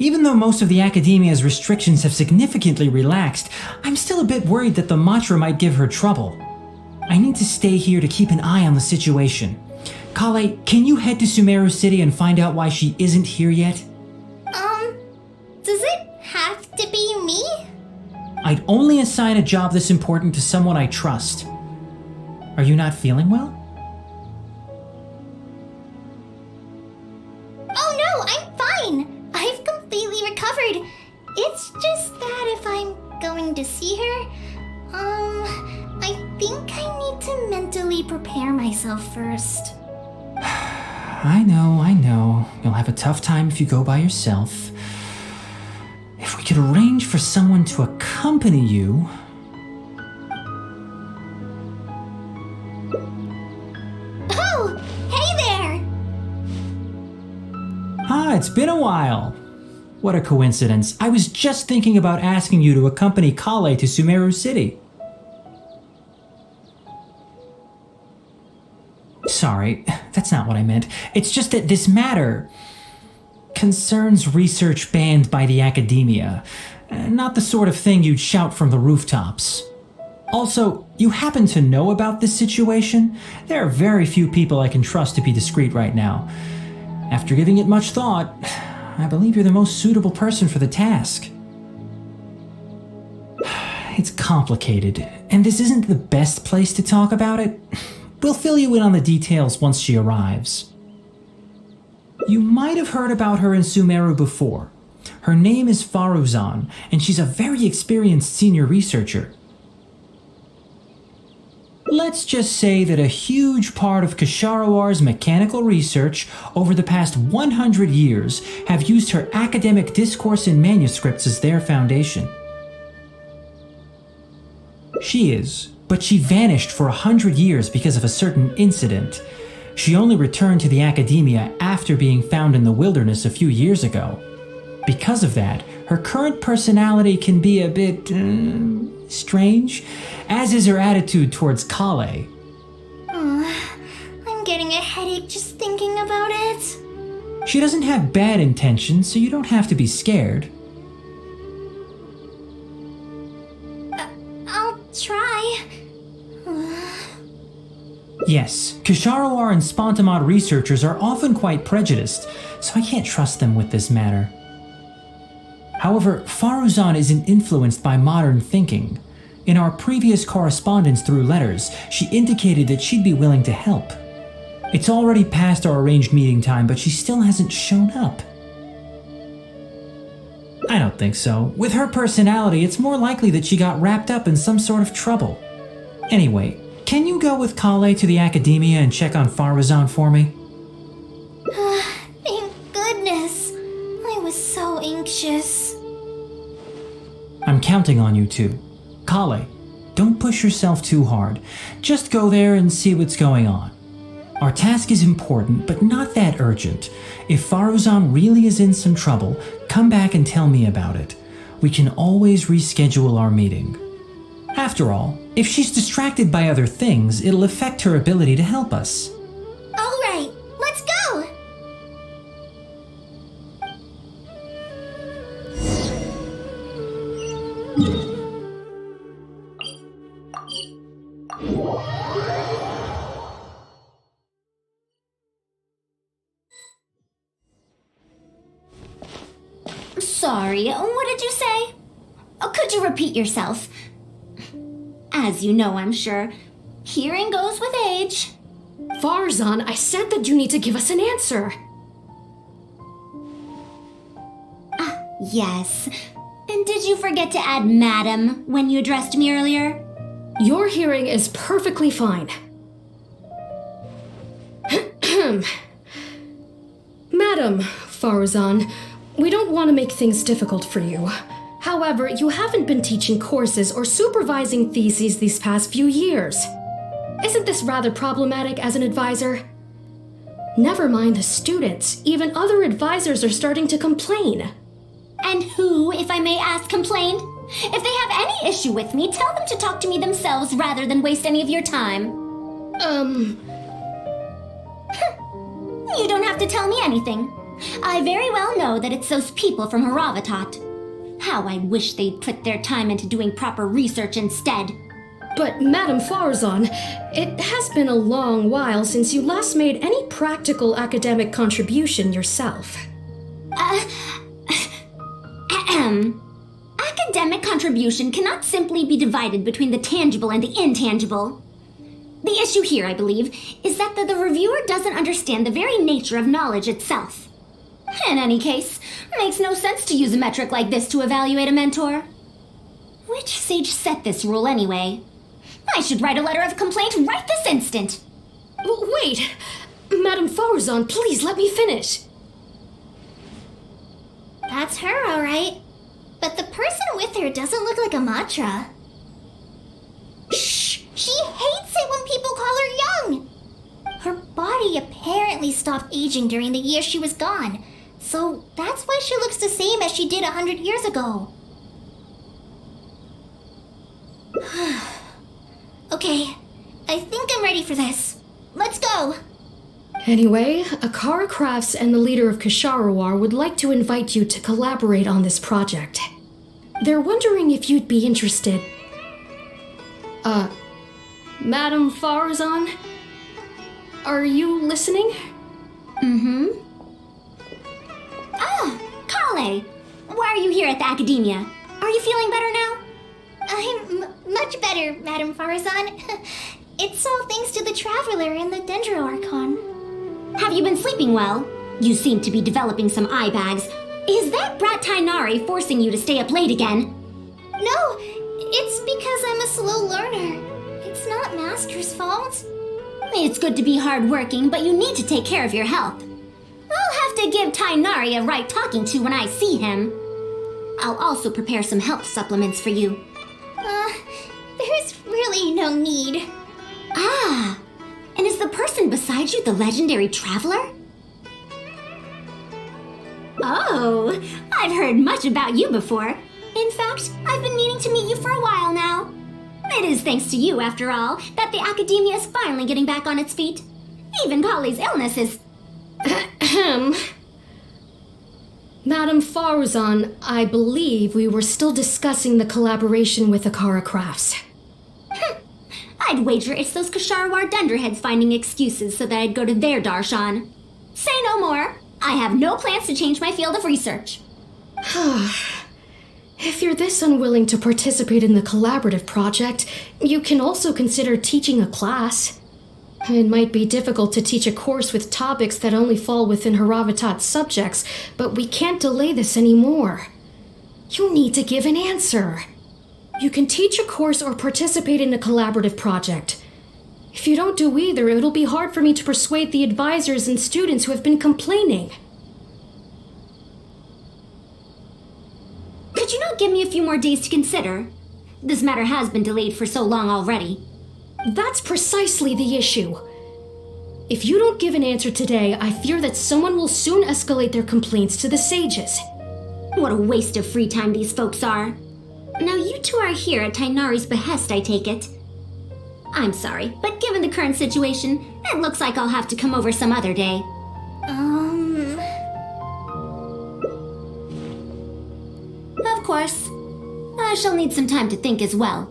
Even though most of the academia's restrictions have significantly relaxed, I'm still a bit worried that the Matra might give her trouble. I need to stay here to keep an eye on the situation. Kale, can you head to Sumeru City and find out why she isn't here yet? Does it have to be me? I'd only assign a job this important to someone I trust. Are you not feeling well? Oh no, I'm fine. I've completely recovered. It's just that if I'm going to see her, I think I need to mentally prepare myself first. I know. You'll have a tough time if you go by yourself. If we could arrange for someone to accompany you... Oh, hey there! Ah, it's been a while. What a coincidence. I was just thinking about asking you to accompany Kale to Sumeru City. Sorry, that's not what I meant. It's just that this matter concerns research banned by the academia. Not the sort of thing you'd shout from the rooftops. Also, you happen to know about this situation? There are very few people I can trust to be discreet right now. After giving it much thought, I believe you're the most suitable person for the task. It's complicated, and this isn't the best place to talk about it. We'll fill you in on the details once she arrives. You might have heard about her in Sumeru before. Her name is Faruzan, and she's a very experienced senior researcher. Let's just say that a huge part of Ksharowar's mechanical research over the past 100 years have used her academic discourse and manuscripts as their foundation. She is, but she vanished for 100 years because of a certain incident. She only returned to the academia after being found in the wilderness a few years ago. Because of that, her current personality can be a bit strange, as is her attitude towards Kale. I'm getting a headache just thinking about it. She doesn't have bad intentions, so you don't have to be scared. I'll try. Yes, Ksharawar and Spontamod researchers are often quite prejudiced, so I can't trust them with this matter. However, Faruzan isn't influenced by modern thinking. In our previous correspondence through letters, she indicated that she'd be willing to help. It's already past our arranged meeting time, but she still hasn't shown up. I don't think so. With her personality, it's more likely that she got wrapped up in some sort of trouble. Anyway, can you go with Kale to the academia and check on Faruzan for me? Thank goodness. I was so anxious. I'm counting on you too. Kale, don't push yourself too hard. Just go there and see what's going on. Our task is important, but not that urgent. If Faruzan really is in some trouble, come back and tell me about it. We can always reschedule our meeting. After all, if she's distracted by other things, it'll affect her ability to help us. All right, let's go. Sorry, what did you say? Oh, could you repeat yourself? As you know, I'm sure, hearing goes with age. Faruzan, I said that you need to give us an answer. Yes, And did you forget to add madam when you addressed me earlier? Your hearing is perfectly fine. Madam Faruzan, we don't want to make things difficult for you. However, you haven't been teaching courses or supervising theses these past few years. Isn't this rather problematic as an advisor? Never mind the students, even other advisors are starting to complain. And who, if I may ask, complained? If they have any issue with me, tell them to talk to me themselves rather than waste any of your time. You don't have to tell me anything. I very well know that it's those people from Haravatat. How I wish they'd put their time into doing proper research instead. But Madam Faruzan, it has been a long while since you last made any practical academic contribution yourself. Academic contribution cannot simply be divided between the tangible and the intangible. The issue here, I believe, is that the reviewer doesn't understand the very nature of knowledge itself. In any case, it makes no sense to use a metric like this to evaluate a mentor. Which sage set this rule anyway? I should write a letter of complaint right this instant. Wait! Madam Faruzan, please let me finish. That's her, all right. But the person with her doesn't look like a Matra. Shh! She hates it when people call her young! Her body apparently stopped aging during the year she was gone, so that's why she looks the same as she did 100 years ago. Okay, I think I'm ready for this. Let's go! Anyway, Akara Crafts and the leader of Kasharawar would like to invite you to collaborate on this project. They're wondering if you'd be interested. Madam Faruzan? Are you listening? Mm-hmm. Ah, Kale! Why are you here at the Academia? Are you feeling better now? I'm much better, Madam Faruzan. It's all thanks to the Traveler and the Dendro Archon. Have you been sleeping well? You seem to be developing some eye bags. Is that brat Tainari forcing you to stay up late again? No, it's because I'm a slow learner. It's not Master's fault. It's good to be hardworking, but you need to take care of your health. I'll have to give Tainari a right talking to when I see him. I'll also prepare some health supplements for you. There's really no need. Ah, and is the person beside you the legendary Traveler? Oh, I've heard much about you before. In fact, I've been meaning to meet you for a while now. It is thanks to you, after all, that the Academia is finally getting back on its feet. Even Kali's illness is... Madam Faruzan, I believe we were still discussing the collaboration with Akara Crafts. I'd wager it's those Kasharawar Dunderheads finding excuses so that I'd go to their darshan. Say no more. I have no plans to change my field of research. If you're this unwilling to participate in the collaborative project, you can also consider teaching a class. It might be difficult to teach a course with topics that only fall within Haravatat's subjects, but we can't delay this anymore. You need to give an answer. You can teach a course or participate in a collaborative project. If you don't do either, it'll be hard for me to persuade the advisors and students who have been complaining. Could you not give me a few more days to consider? This matter has been delayed for so long already. That's precisely the issue. If you don't give an answer today, I fear that someone will soon escalate their complaints to the sages. What a waste of free time these folks are. Now you two are here at Tainari's behest, I take it. I'm sorry, but given the current situation, it looks like I'll have to come over some other day. Of course. I shall need some time to think as well.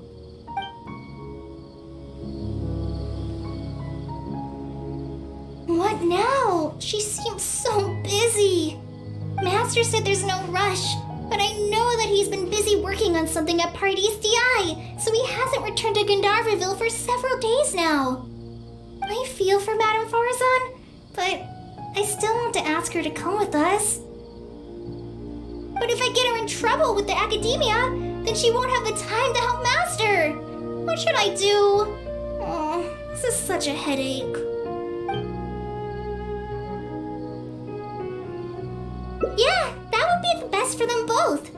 What now? She seems so busy. Master said there's no rush, but I know that he's been busy working on something at Party's DI, so he hasn't returned to Gandharvaville for several days now. I feel for Madame Faruzan, but I still want to ask her to come with us. But if I get her in trouble with the academia, then she won't have the time to help Master. What should I do? Oh, this is such a headache. Yeah, that would be the best for them both.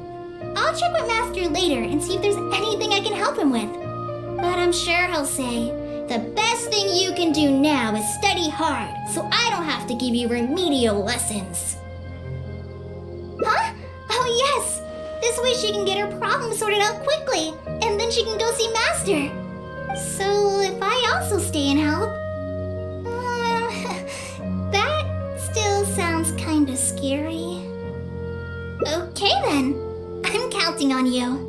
I'll check with Master later and see if there's anything I can help him with. But I'm sure he'll say, the best thing you can do now is study hard, so I don't have to give you remedial lessons. Huh? Oh yes! This way she can get her problem sorted out quickly, and then she can go see Master. So if I also stay and help... that still sounds kinda scary. Okay then, I'm counting on you.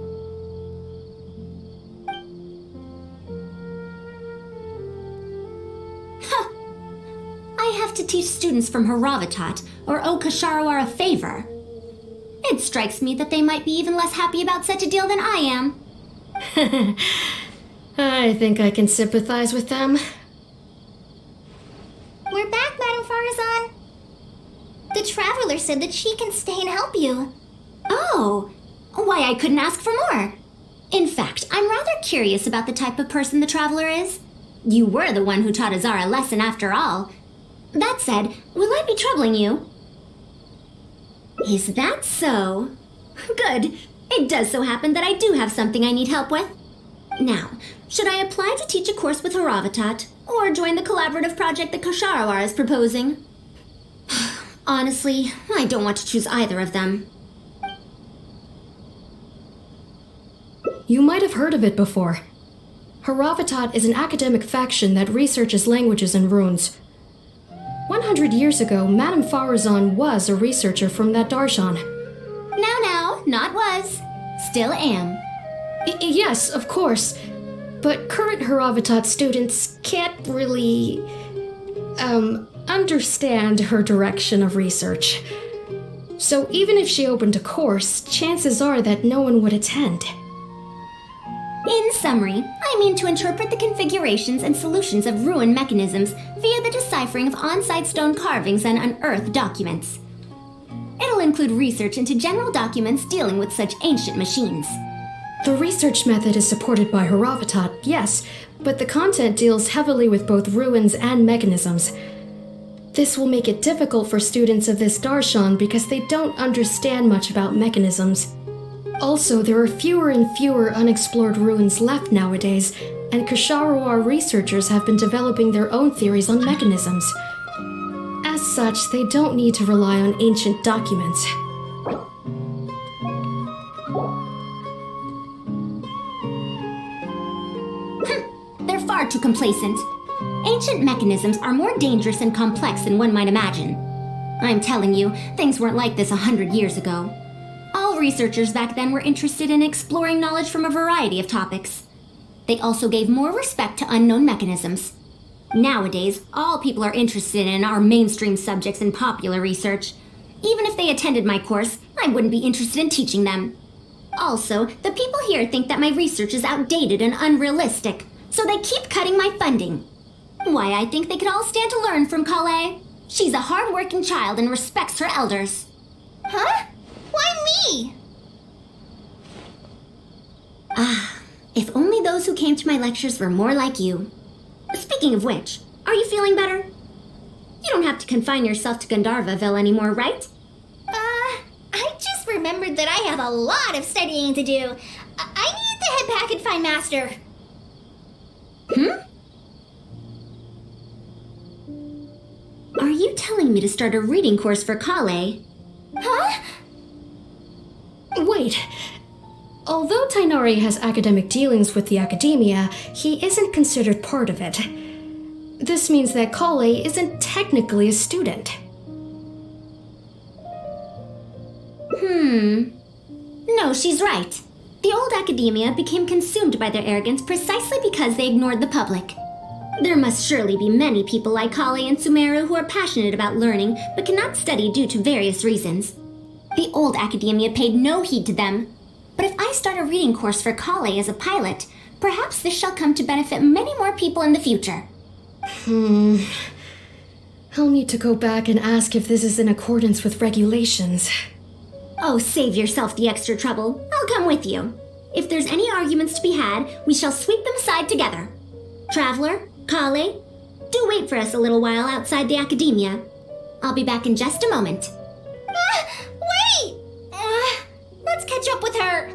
I have to teach students from Haravatat or owe Kasharawar a favor. It strikes me that they might be even less happy about such a deal than I am. I think I can sympathize with them. We're back, Madam Faruzan. The Traveler said that she can stay and help you. Oh, why I couldn't ask for more. In fact, I'm rather curious about the type of person the Traveler is. You were the one who taught Azara a lesson after all. That said, will I be troubling you? Is that so? Good. It does so happen that I do have something I need help with. Now, should I apply to teach a course with Haravatat, or join the collaborative project that Kasharawar is proposing? Honestly, I don't want to choose either of them. You might have heard of it before. Haravatat is an academic faction that researches languages and runes. 100 years ago, Madame Faruzan was a researcher from that darshan. Now, not was. Still am. Yes, of course. But current Haravatat students can't really... understand her direction of research. So even if she opened a course, chances are that no one would attend. In summary, I mean to interpret the configurations and solutions of ruin mechanisms via the deciphering of on-site stone carvings and unearthed documents. It'll include research into general documents dealing with such ancient machines. The research method is supported by Haravatat, yes, but the content deals heavily with both ruins and mechanisms. This will make it difficult for students of this darshan because they don't understand much about mechanisms. Also, there are fewer and fewer unexplored ruins left nowadays, and Kasharawar researchers have been developing their own theories on mechanisms. As such, they don't need to rely on ancient documents. They're far too complacent. Ancient mechanisms are more dangerous and complex than one might imagine. I'm telling you, things weren't like this 100 years ago. All researchers back then were interested in exploring knowledge from a variety of topics. They also gave more respect to unknown mechanisms. Nowadays, all people are interested in are mainstream subjects in popular research. Even if they attended my course, I wouldn't be interested in teaching them. Also, the people here think that my research is outdated and unrealistic, so they keep cutting my funding. Why, I think they could all stand to learn from Kale. She's a hard-working child and respects her elders. Huh? Why me? If only those who came to my lectures were more like you. Speaking of which, are you feeling better? You don't have to confine yourself to Gandharvaville anymore, right? I just remembered that I have a lot of studying to do. I need to head back and find Master. Are you telling me to start a reading course for Kale? Huh? Wait. Although Tainari has academic dealings with the academia, he isn't considered part of it. This means that Kale isn't technically a student. No, she's right. The old academia became consumed by their arrogance precisely because they ignored the public. There must surely be many people like Kale and Sumeru who are passionate about learning but cannot study due to various reasons. The old academia paid no heed to them. But if I start a reading course for Kale as a pilot, perhaps this shall come to benefit many more people in the future. I'll need to go back and ask if this is in accordance with regulations. Oh, save yourself the extra trouble. I'll come with you. If there's any arguments to be had, we shall sweep them aside together. Traveler, Kale, do wait for us a little while outside the academia. I'll be back in just a moment. Wait! Let's catch up with her.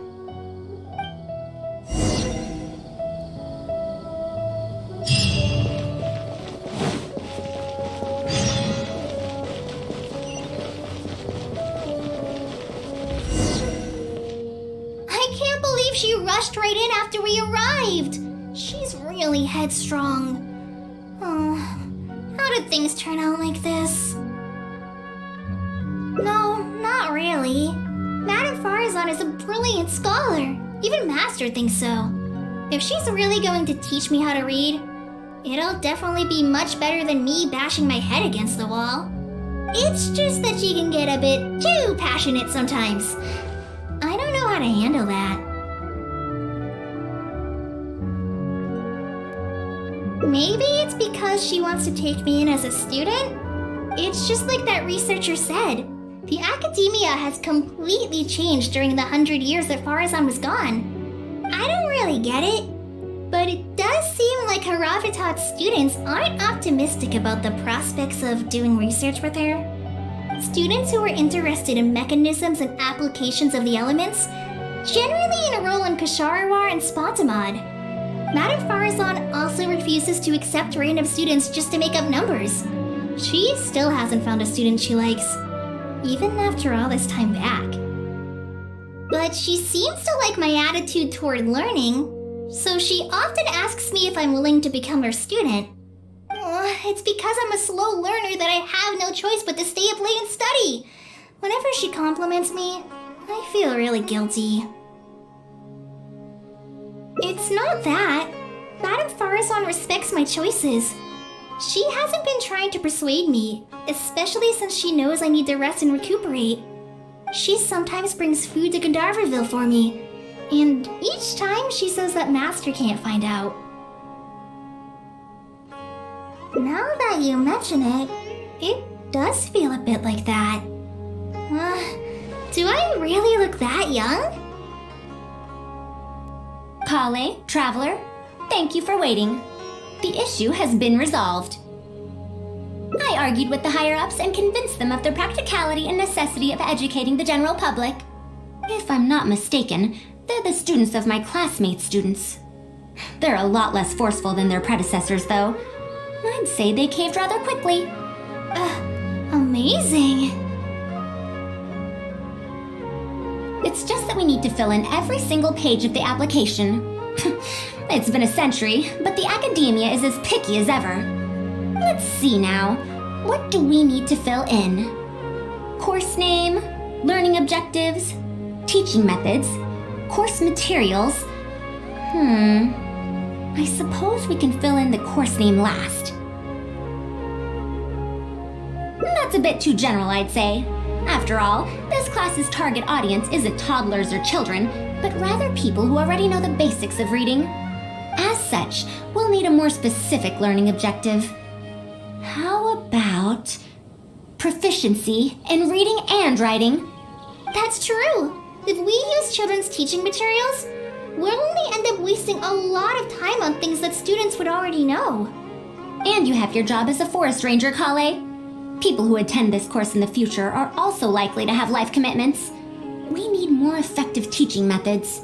I can't believe she rushed right in after we arrived. She's really headstrong. Oh, how did things turn out like this? No, not really. Madame Faruzan is a brilliant scholar. Even Master thinks so. If she's really going to teach me how to read, it'll definitely be much better than me bashing my head against the wall. It's just that she can get a bit too passionate sometimes. I don't know how to handle that. Maybe it's because she wants to take me in as a student? It's just like that researcher said. The academia has completely changed during the 100 years that Faruzan was gone. I don't really get it, but it does seem like Haravitat's students aren't optimistic about the prospects of doing research with her. Students who are interested in mechanisms and applications of the elements generally enroll in Kasharawar and Spontamod. Madame Faruzan also refuses to accept random students just to make up numbers. She still hasn't found a student she likes, even after all this time back. But she seems to like my attitude toward learning, so she often asks me if I'm willing to become her student. It's because I'm a slow learner that I have no choice but to stay up late and study. Whenever she compliments me, I feel really guilty. It's not that. Madame Faruzan respects my choices. She hasn't been trying to persuade me, especially since she knows I need to rest and recuperate. She sometimes brings food to Gandharvaville for me, and each time she says that Master can't find out. Now that you mention it, it does feel a bit like that. Do I really look that young? Kale, Traveler, thank you for waiting. The issue has been resolved. I argued with the higher-ups and convinced them of the practicality and necessity of educating the general public. If I'm not mistaken, they're the students of my classmates' students. They're a lot less forceful than their predecessors, though. I'd say they caved rather quickly. Amazing. It's just that we need to fill in every single page of the application. It's been a century, but the academia is as picky as ever. Let's see now. What do we need to fill in? Course name, learning objectives, teaching methods, course materials. I suppose we can fill in the course name last. That's a bit too general, I'd say. After all, this class's target audience isn't toddlers or children, but rather people who already know the basics of reading. As such, we'll need a more specific learning objective. How about proficiency in reading and writing? That's true. If we use children's teaching materials, we'll only end up wasting a lot of time on things that students would already know. And you have your job as a forest ranger, Kale. People who attend this course in the future are also likely to have life commitments. We need more effective teaching methods.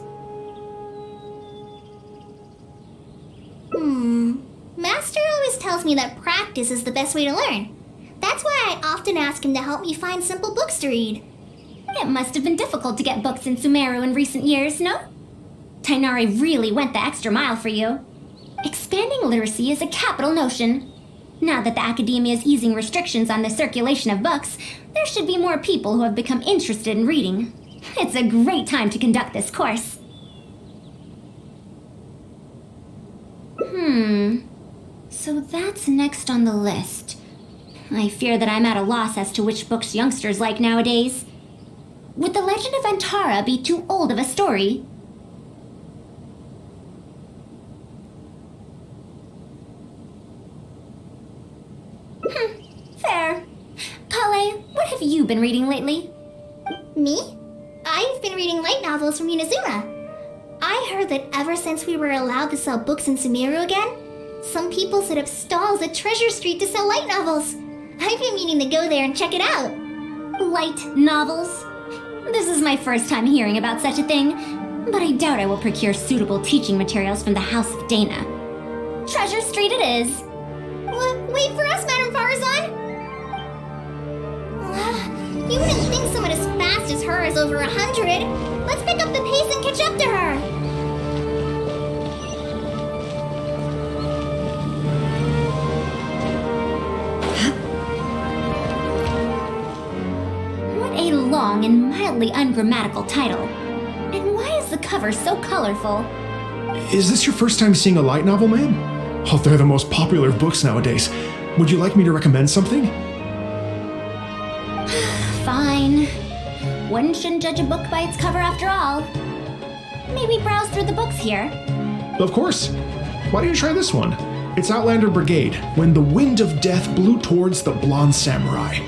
Master always tells me that practice is the best way to learn. That's why I often ask him to help me find simple books to read. It must have been difficult to get books in Sumeru in recent years, no? Tainari really went the extra mile for you. Expanding literacy is a capital notion. Now that the academia is easing restrictions on the circulation of books, there should be more people who have become interested in reading. It's a great time to conduct this course. So that's next on the list. I fear that I'm at a loss as to which books youngsters like nowadays. Would The Legend of Antara be too old of a story? Fair. Kale, what have you been reading lately? Me? I've been reading light novels from Inazuma. I heard that ever since we were allowed to sell books in Sumeru again, some people set up stalls at Treasure Street to sell light novels. I've been meaning to go there and check it out. Light novels? This is my first time hearing about such a thing, but I doubt I will procure suitable teaching materials from the House of Dana. Treasure Street it is. Wait for us, Madame Faruzan! You wouldn't think someone as fast as her is over 100. Let's pick up the pace and catch up to her. What a long and mildly ungrammatical title. And why is the cover so colorful? Is this your first time seeing a light novel, ma'am? Oh, they're the most popular of books nowadays. Would you like me to recommend something? Fine. One shouldn't judge a book by its cover after all. Maybe browse through the books here. Of course. Why don't you try this one? It's Outlander Brigade, When the Wind of Death Blew Towards the Blonde Samurai.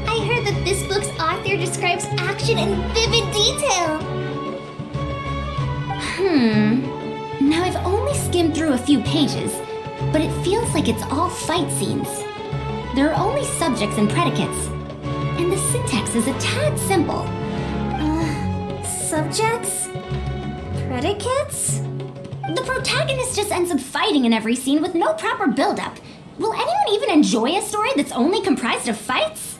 I heard that this book's author describes action in vivid detail. Now I've only skimmed through a few pages, but it feels like it's all fight scenes. There are only subjects and predicates, and the syntax is a tad simple. Subjects? Predicates? The protagonist just ends up fighting in every scene with no proper build-up. Will anyone even enjoy a story that's only comprised of fights?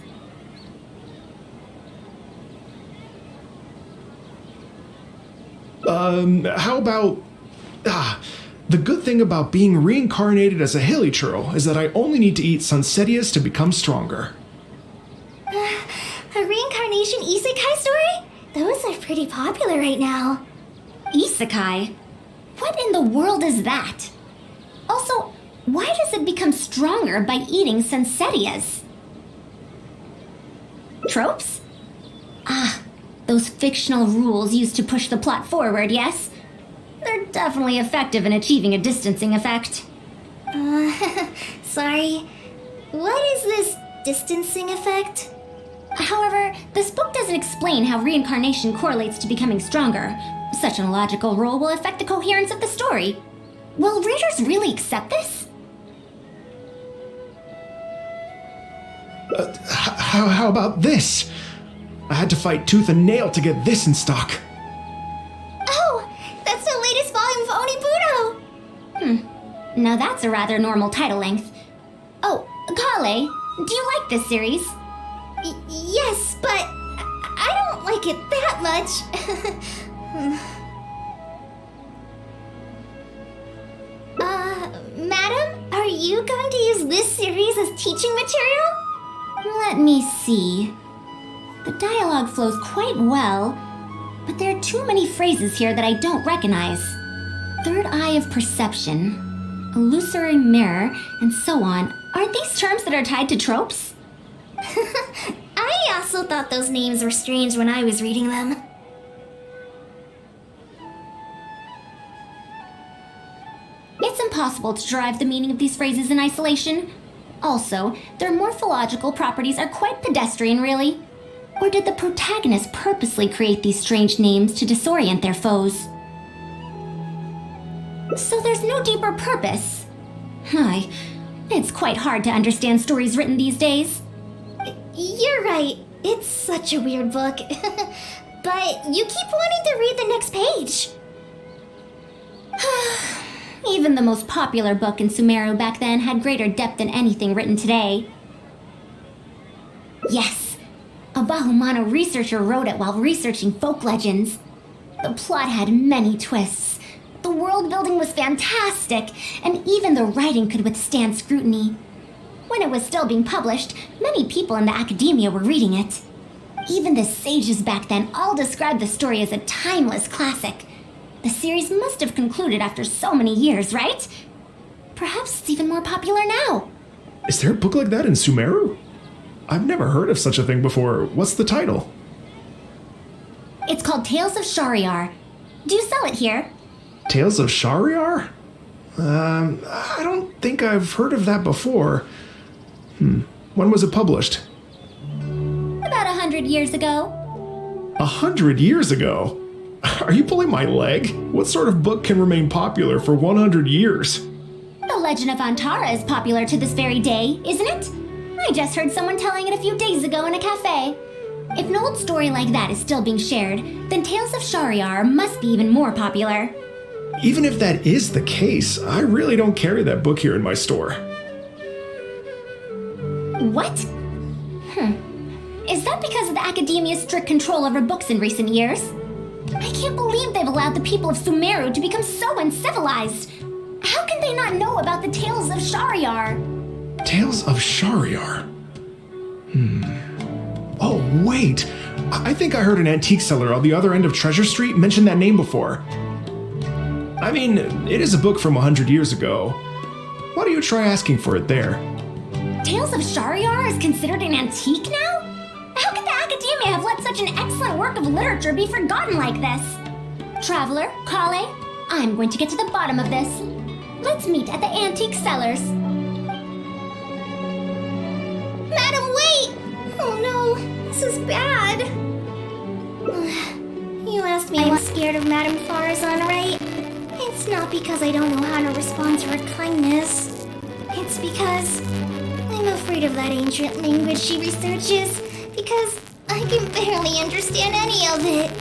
How about... the good thing about being reincarnated as a hilly churl is that I only need to eat Sunsetias to become stronger. A reincarnation isekai story? Those are pretty popular right now. Isekai? What in the world is that? Also, why does it become stronger by eating Sunsetias? Tropes? Those fictional rules used to push the plot forward, yes? They're definitely effective in achieving a distancing effect. Sorry. What is this distancing effect? However, this book doesn't explain how reincarnation correlates to becoming stronger. Such an illogical rule will affect the coherence of the story. Will readers really accept this? How about this? I had to fight tooth and nail to get this in stock. Oh, that's the latest volume of Onibudo! Now that's a rather normal title length. Oh, Kale, do you like this series? Yes, but I don't like it that much. Madam, are you going to use this series as teaching material? Let me see. The dialogue flows quite well, but there are too many phrases here that I don't recognize. Third eye of perception, illusory mirror, and so on. Aren't these terms that are tied to tropes? I also thought those names were strange when I was reading them. It's impossible to derive the meaning of these phrases in isolation. Also, their morphological properties are quite pedestrian, really. Or did the protagonist purposely create these strange names to disorient their foes? So there's no deeper purpose. It's quite hard to understand stories written these days. You're right. It's such a weird book. But you keep wanting to read the next page. Even the most popular book in Sumeru back then had greater depth than anything written today. Yes, a Bahumano researcher wrote it while researching folk legends. The plot had many twists. The world building was fantastic, and even the writing could withstand scrutiny. When it was still being published, many people in the academia were reading it. Even the sages back then all described the story as a timeless classic. The series must have concluded after so many years, right? Perhaps it's even more popular now. Is there a book like that in Sumeru? I've never heard of such a thing before. What's the title? It's called Tales of Shariar. Do you sell it here? Tales of Shariar? I don't think I've heard of that before. When was it published? 100 years ago. 100 years ago? Are you pulling my leg? What sort of book can remain popular for 100 years? The legend of Antara is popular to this very day, isn't it? I just heard someone telling it a few days ago in a cafe. If an old story like that is still being shared, then Tales of Shariar must be even more popular. Even if that is the case, I really don't carry that book here in my store. What? Is that because of the Academia's strict control over books in recent years? I can't believe they've allowed the people of Sumeru to become so uncivilized. How can they not know about the Tales of Shariar? Tales of Shariar? Oh, wait! I think I heard an antique seller on the other end of Treasure Street mention that name before. I mean, it is a book from 100 years ago. Why don't you try asking for it there? Tales of Shariar is considered an antique now? How could the Academia have let such an excellent work of literature be forgotten like this? Traveler, Kale, I'm going to get to the bottom of this. Let's meet at the antique sellers. Madam, wait! Oh no, this is bad. You asked me if I'm scared of Madam Faruzan, right? It's not because I don't know how to respond to her kindness. It's because I'm afraid of that ancient language she researches, because I can barely understand any of it.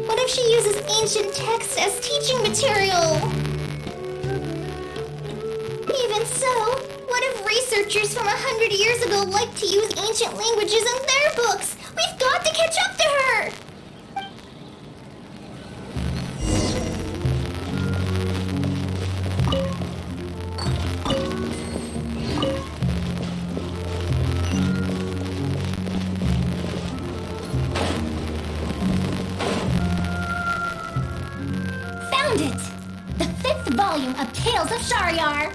What if she uses ancient texts as teaching material? Even so, what if researchers from 100 years ago like to use ancient languages in their books? We've got to catch up to her! Found it! The 5th volume of Tales of Shariar!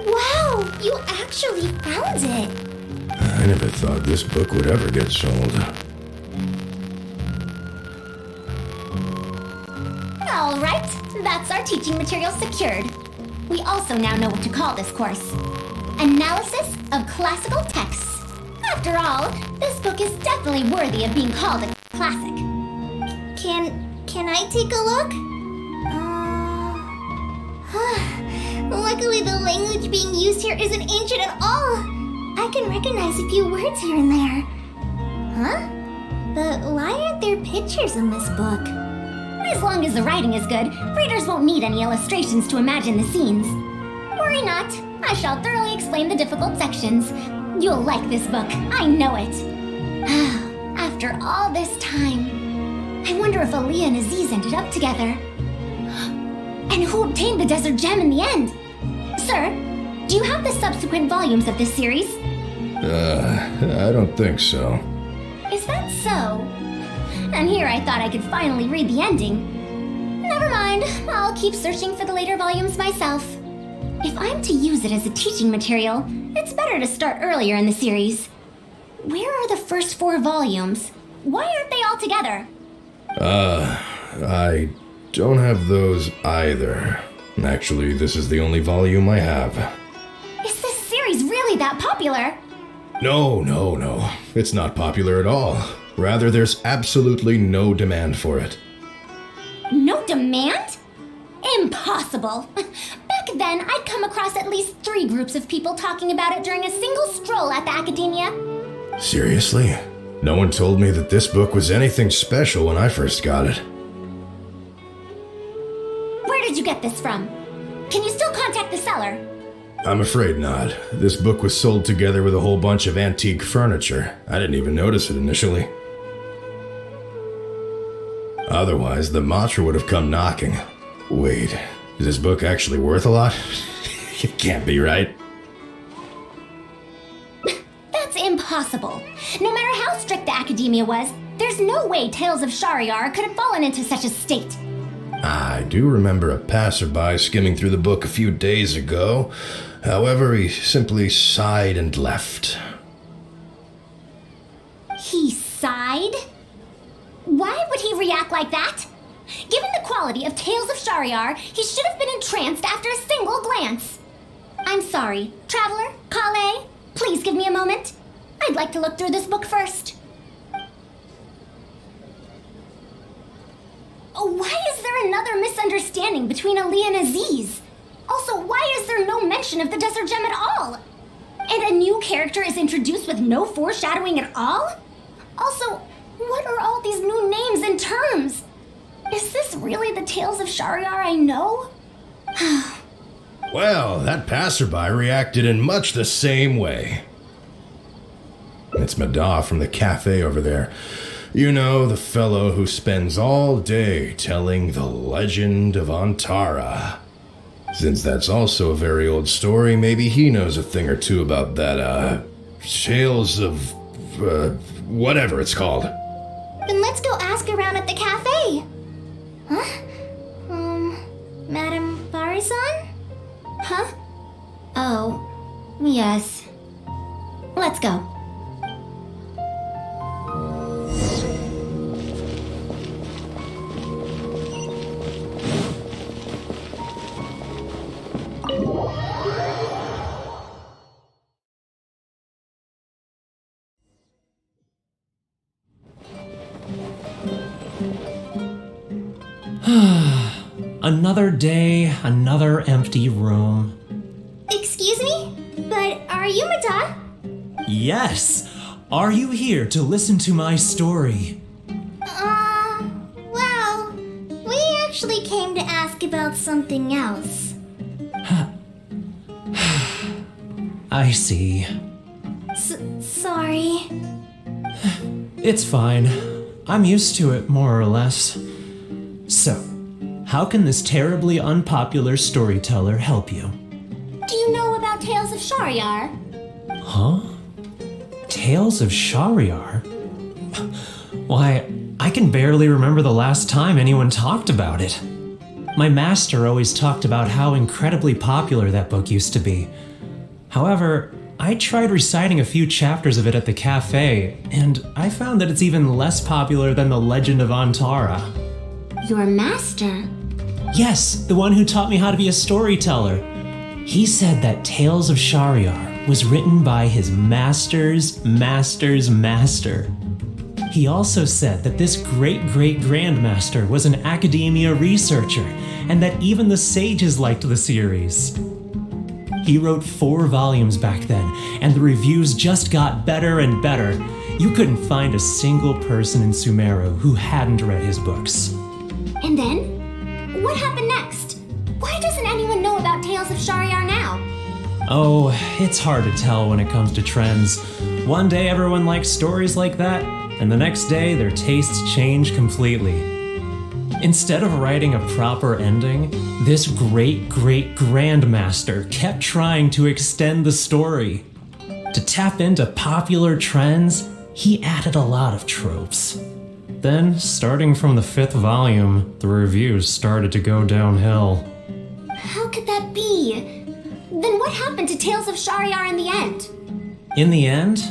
Wow, you actually found it! I never thought this book would ever get sold. All right, that's our teaching material secured. We also now know what to call this course. Analysis of Classical Texts. After all, this book is definitely worthy of being called a classic. Can I take a look? Luckily, the language being used here isn't ancient at all. I can recognize a few words here and there. Huh? But why aren't there pictures in this book? As long as the writing is good, readers won't need any illustrations to imagine the scenes. Worry not, I shall thoroughly explain the difficult sections. You'll like this book, I know it. After all this time, I wonder if Aaliyah and Aziz ended up together. And who obtained the Desert Gem in the end? Sir, do you have the subsequent volumes of this series? I don't think so. Is that so? And here I thought I could finally read the ending. Never mind, I'll keep searching for the later volumes myself. If I'm to use it as a teaching material, it's better to start earlier in the series. Where are the first 4 volumes? Why aren't they all together? I don't have those either. Actually, this is the only volume I have. Is this series really that popular? No. It's not popular at all. Rather, there's absolutely no demand for it. No demand? Impossible! Back then, I'd come across at least 3 groups of people talking about it during a single stroll at the Academia. Seriously? No one told me that this book was anything special when I first got it. Where did you get this from? Can you still contact the seller? I'm afraid not. This book was sold together with a whole bunch of antique furniture. I didn't even notice it initially. Otherwise, the Matra would have come knocking. Wait, is this book actually worth a lot? It can't be, right? That's impossible. No matter how strict the Academia was, there's no way Tales of Shariar could have fallen into such a state. I do remember a passerby skimming through the book a few days ago. However, he simply sighed and left. He sighed? Why would he react like that? Given the quality of Tales of Shariar, he should have been entranced after a single glance. I'm sorry. Traveler, Kale, please give me a moment. I'd like to look through this book first. Why is there another misunderstanding between Ali and Aziz? Also, why is there no mention of the Desert Gem at all? And a new character is introduced with no foreshadowing at all? Also, what are all these new names and terms? Is this really the Tales of Shahryar I know? Well, that passerby reacted in much the same way. It's Madar from the cafe over there. You know, the fellow who spends all day telling the legend of Antara. Since that's also a very old story, maybe he knows a thing or two about that, Tales of, whatever it's called. Then let's go ask around at the cafe. Huh? Madame Faruzan? Huh? Oh, yes. Let's go. Another day, another empty room. Excuse me? But are you Madar? Yes! Are you here to listen to my story? Well, we actually came to ask about something else. I see. Sorry. It's fine. I'm used to it, more or less. So, how can this terribly unpopular storyteller help you? Do you know about Tales of Shahryar? Huh? Tales of Shahryar? Why, I can barely remember the last time anyone talked about it. My master always talked about how incredibly popular that book used to be. However, I tried reciting a few chapters of it at the cafe, and I found that it's even less popular than the Legend of Antara. Your master? Yes, the one who taught me how to be a storyteller. He said that Tales of Shahryar was written by his master's master's master. He also said that this great-great-grandmaster was an academia researcher, and that even the sages liked the series. He wrote 4 volumes back then, and the reviews just got better and better. You couldn't find a single person in Sumeru who hadn't read his books. And then? What happened next? Why doesn't anyone know about Tales of Shahryar now? Oh, it's hard to tell when it comes to trends. One day everyone likes stories like that, and the next day their tastes change completely. Instead of writing a proper ending, this great-great-grandmaster kept trying to extend the story. To tap into popular trends, he added a lot of tropes. Then, starting from the 5th volume, the reviews started to go downhill. How could that be? Then what happened to Tales of Shahryar in the end? In the end,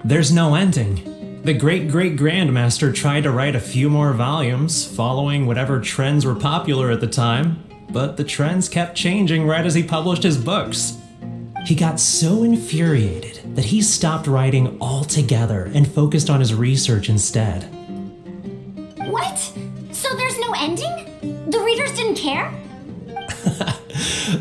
there's no ending. The great-great-grandmaster tried to write a few more volumes, following whatever trends were popular at the time, but the trends kept changing right as he published his books. He got so infuriated that he stopped writing altogether and focused on his research instead. What? So there's no ending? The readers didn't care?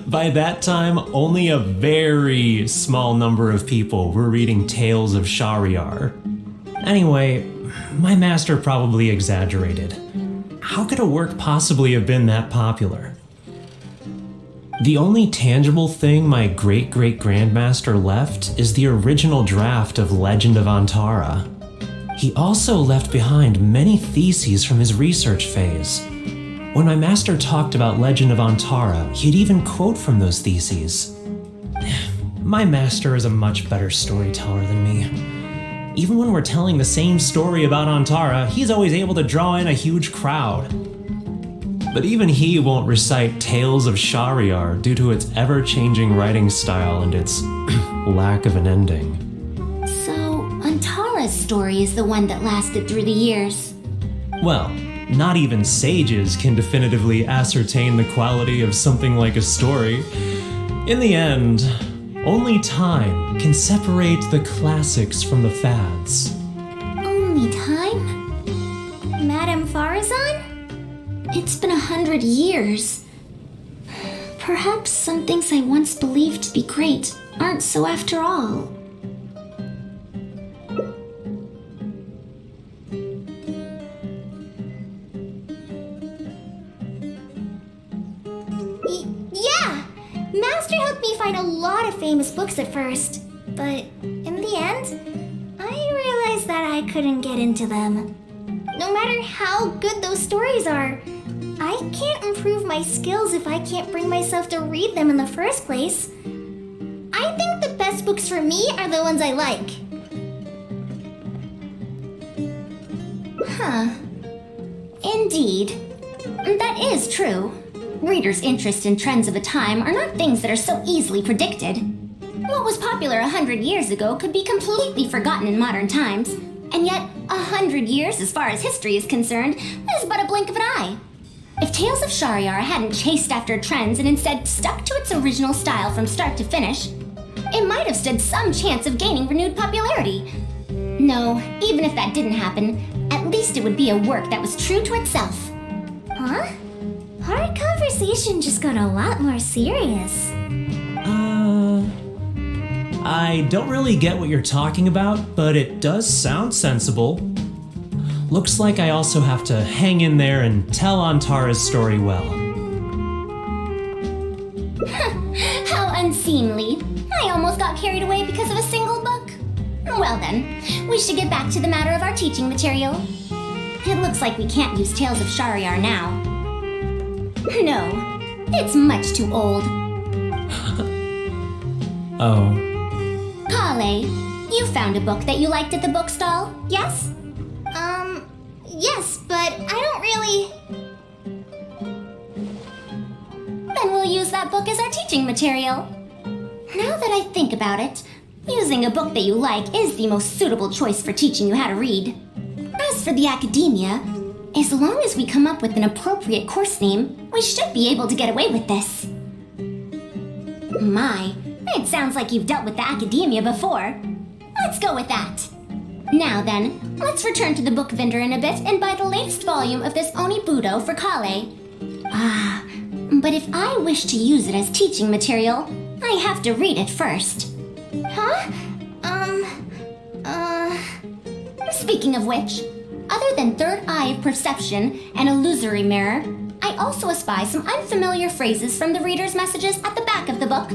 By that time, only a very small number of people were reading Tales of Shahryar. Anyway, my master probably exaggerated. How could a work possibly have been that popular? The only tangible thing my great-great-grandmaster left is the original draft of Legend of Antara. He also left behind many theses from his research phase. When my master talked about Legend of Antara, he'd even quote from those theses. My master is a much better storyteller than me. Even when we're telling the same story about Antara, he's always able to draw in a huge crowd. But even he won't recite Tales of Shahryar due to its ever-changing writing style and its lack of an ending. So, Antara's story is the one that lasted through the years. Well, not even sages can definitively ascertain the quality of something like a story. In the end, only time can separate the classics from the fads. Only time? Madame Faruzan? It's been 100 years. Perhaps some things I once believed to be great aren't so after all. Yeah! Master helped me find a lot of famous books at first, but in the end, I realized that I couldn't get into them. No matter how good those stories are, I can't improve my skills if I can't bring myself to read them in the first place. I think the best books for me are the ones I like. Huh. Indeed. That is true. Readers' interest in trends of a time are not things that are so easily predicted. What was popular 100 years ago could be completely forgotten in modern times, and yet 100 years, as far as history is concerned, is but a blink of an eye. If Tales of Shariar hadn't chased after trends and instead stuck to its original style from start to finish, it might have stood some chance of gaining renewed popularity. No, even if that didn't happen, at least it would be a work that was true to itself. Huh? Our conversation just got a lot more serious. I don't really get what you're talking about, but it does sound sensible. Looks like I also have to hang in there and tell Antara's story well. How unseemly. I almost got carried away because of a single book. Well then, we should get back to the matter of our teaching material. It looks like we can't use Tales of Shariar now. No, it's much too old. Oh. Kale, you found a book that you liked at the bookstall, yes? Yes, but I don't really... Then we'll use that book as our teaching material. Now that I think about it, using a book that you like is the most suitable choice for teaching you how to read. As for the academia, as long as we come up with an appropriate course name, we should be able to get away with this. My, it sounds like you've dealt with the academia before. Let's go with that. Now then, let's return to the book vendor in a bit and buy the latest volume of this Onibudo for Kale. But if I wish to use it as teaching material, I have to read it first. Huh? Speaking of which, other than third eye of perception and illusory mirror, I also espy some unfamiliar phrases from the reader's messages at the back of the book.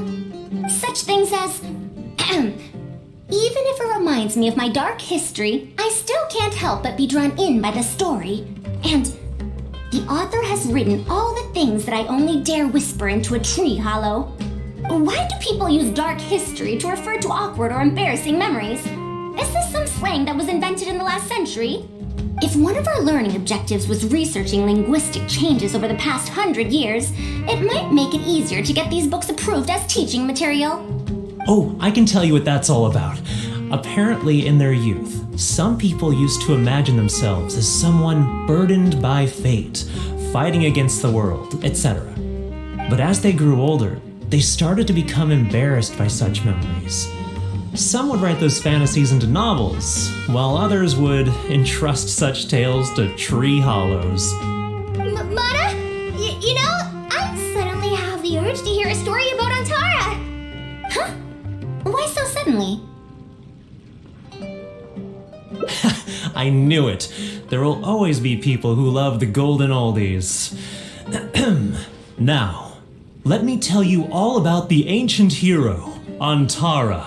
Such things as, even if it reminds me of my dark history, I still can't help but be drawn in by the story. And the author has written all the things that I only dare whisper into a tree hollow. Why do people use dark history to refer to awkward or embarrassing memories? Is this some slang that was invented in the last century? If one of our learning objectives was researching linguistic changes over the past 100 years, it might make it easier to get these books approved as teaching material. Oh, I can tell you what that's all about. Apparently, in their youth, some people used to imagine themselves as someone burdened by fate, fighting against the world, etc. But as they grew older, they started to become embarrassed by such memories. Some would write those fantasies into novels, while others would entrust such tales to tree hollows. Mana? You know, I suddenly have the urge to hear a story about Antara. Huh? Why so suddenly? I knew it. There will always be people who love the golden oldies. Now, let me tell you all about the ancient hero, Antara.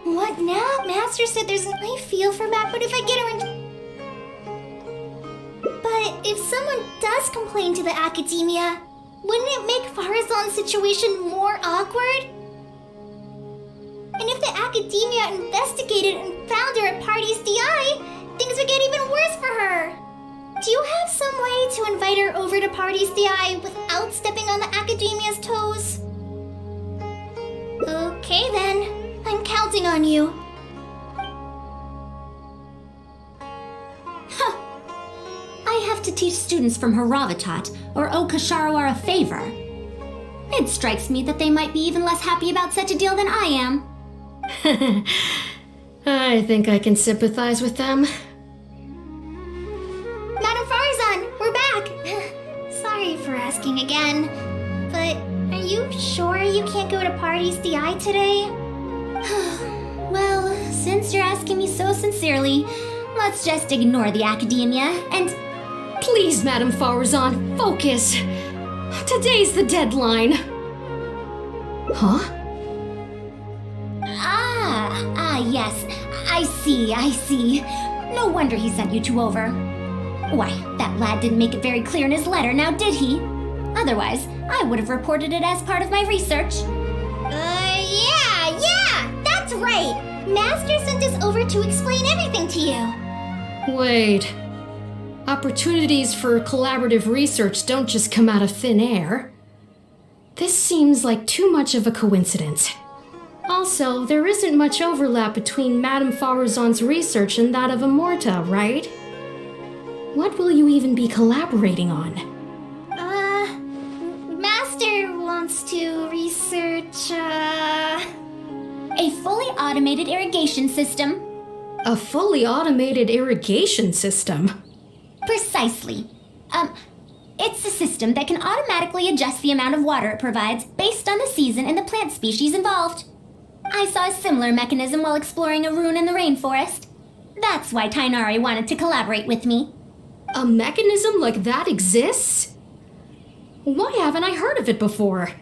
What now? Master said there's I feel for Mac, but if I get her in... But if someone does complain to the academia, wouldn't it make Faruzan's situation more awkward? And if the academia investigated and found her at Party's DI, things would get even worse for her. Do you have some way to invite her over to Party's DI without stepping on the academia's toes? Okay then, I'm counting on you. I have to teach students from Haravatat or Okasharawar a favor. It strikes me that they might be even less happy about such a deal than I am. I think I can sympathize with them. Madam Faruzan, we're back! Sorry for asking again, but are you sure you can't go to Party's DI today? Well, since you're asking me so sincerely, let's just ignore the academia and... Please, Madam Faruzan, focus. Today's the deadline. Huh? Yes. I see. No wonder he sent you two over. Why, that lad didn't make it very clear in his letter, now did he? Otherwise, I would have reported it as part of my research. Yeah, that's right! Master sent us over to explain everything to you. Wait. Opportunities for collaborative research don't just come out of thin air. This seems like too much of a coincidence. Also, there isn't much overlap between Madame Faruzan's research and that of Amorta, right? What will you even be collaborating on? Master wants to research, A fully automated irrigation system. A fully automated irrigation system? Precisely. It's a system that can automatically adjust the amount of water it provides based on the season and the plant species involved. I saw a similar mechanism while exploring a rune in the rainforest. That's why Tainari wanted to collaborate with me. A mechanism like that exists? Why haven't I heard of it before?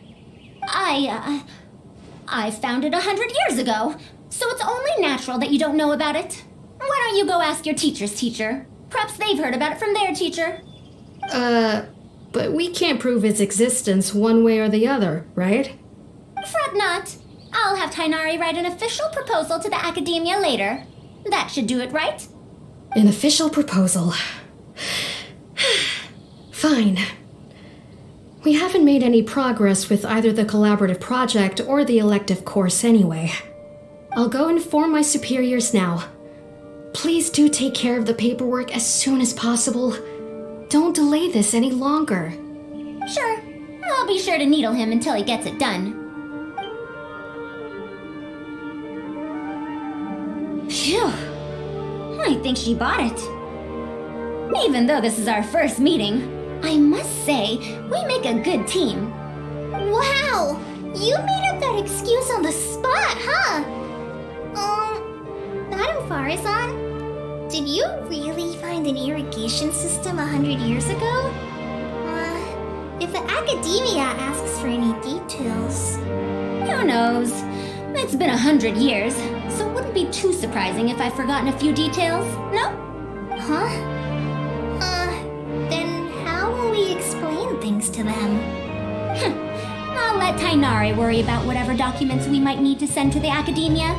I found it 100 years ago, so it's only natural that you don't know about it. Why don't you go ask your teacher's teacher? Perhaps they've heard about it from their teacher. But we can't prove its existence one way or the other, right? Fret not. I'll have Tainari write an official proposal to the academia later. That should do it, right? An official proposal. Fine. We haven't made any progress with either the collaborative project or the elective course anyway. I'll go inform my superiors now. Please do take care of the paperwork as soon as possible. Don't delay this any longer. Sure. I'll be sure to needle him until he gets it done. Phew. I think she bought it. Even though this is our first meeting, I must say, we make a good team. Wow! You made up that excuse on the spot, huh? Madam Faruzan, did you really find an irrigation system 100 years ago? If the academia asks for any details... Who knows? It's been 100 years, so it wouldn't be too surprising if I've forgotten a few details, no? Huh? Then how will we explain things to them? I'll let Tainari worry about whatever documents we might need to send to the academia.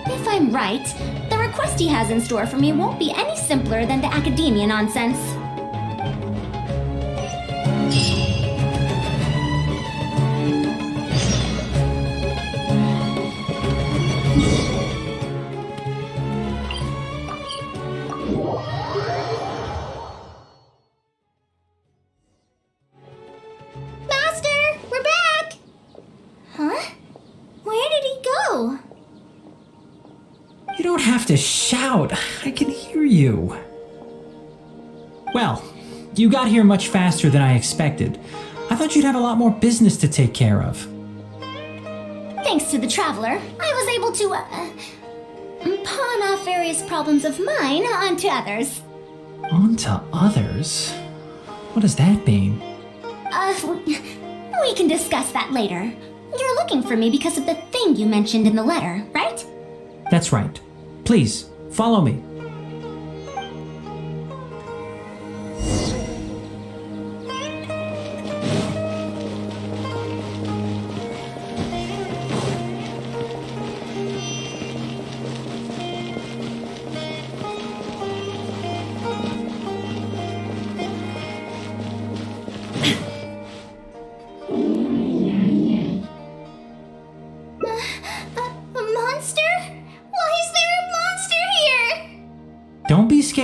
If I'm right, the request he has in store for me won't be any simpler than the academia nonsense. Master, we're back! Huh? Where did he go? You don't have to shout. I can hear you. Well, you got here much faster than I expected. I thought you'd have a lot more business to take care of. Thanks to the Traveler, I was able to, pawn off various problems of mine onto others. Onto others? What does that mean? We can discuss that later. You're looking for me because of the thing you mentioned in the letter, right? That's right. Please, follow me.